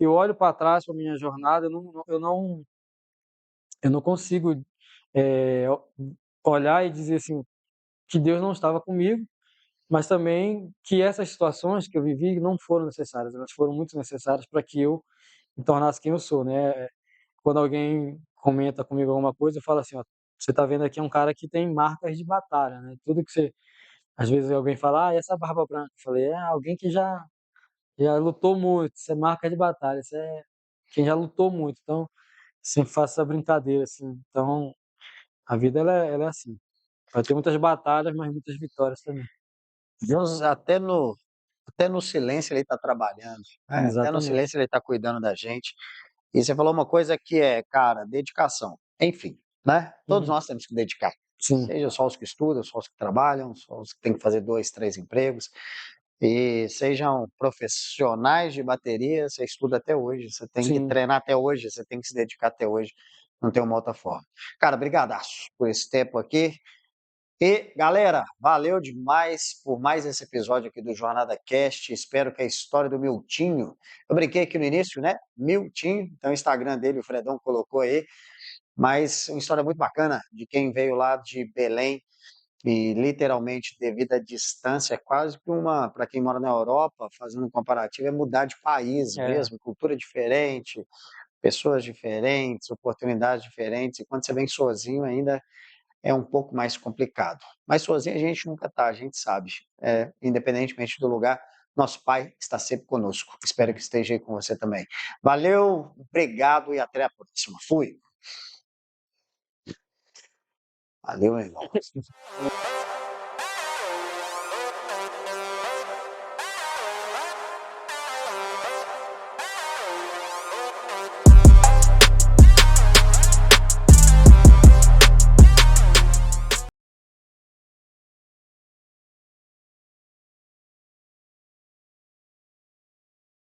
Eu olho para trás para minha jornada, eu não consigo é, olhar e dizer assim que Deus não estava comigo, mas também que essas situações que eu vivi não foram necessárias, elas foram muito necessárias para que eu me tornasse quem eu sou, né? Quando alguém comenta comigo alguma coisa, eu falo assim, ó, você está vendo aqui é um cara que tem marcas de batalha, né? Tudo que você, às vezes alguém fala, e essa barba branca? Eu falei, alguém que já lutou muito, isso é marca de batalha, isso é quem já lutou muito. Então, sempre faço essa brincadeira, assim. Então, a vida ela é assim. Vai ter muitas batalhas, mas muitas vitórias também. Deus até no silêncio ele está trabalhando, né? Até no Exatamente. silêncio ele está cuidando da gente. E você falou uma coisa que é, cara, dedicação. Enfim, né? Todos Uhum. nós temos que dedicar. Sim, Seja só os que estudam, só os que trabalham, só os que têm que fazer 2, 3 empregos. E sejam profissionais de bateria, você estuda até hoje, você tem que sim. treinar até hoje, você tem que se dedicar até hoje. Não tem uma outra forma. Cara, brigadaço por esse tempo aqui. E, galera, valeu demais por mais esse episódio aqui do Jornada Cast. Espero que a história do Miltinho. Eu brinquei aqui no início, né? Miltinho, então o Instagram dele, o Fredão colocou aí. Mas uma história muito bacana de quem veio lá de Belém e literalmente, devido à distância, é quase que uma, para quem mora na Europa, fazendo um comparativo, é mudar de país É, mesmo, cultura diferente, pessoas diferentes, oportunidades diferentes. E quando você vem sozinho ainda é um pouco mais complicado. Mas sozinho a gente nunca está, a gente sabe. Independentemente do lugar, nosso Pai está sempre conosco. Espero que esteja aí com você também. Valeu, obrigado e até a próxima. Fui. Valeu, meu irmão.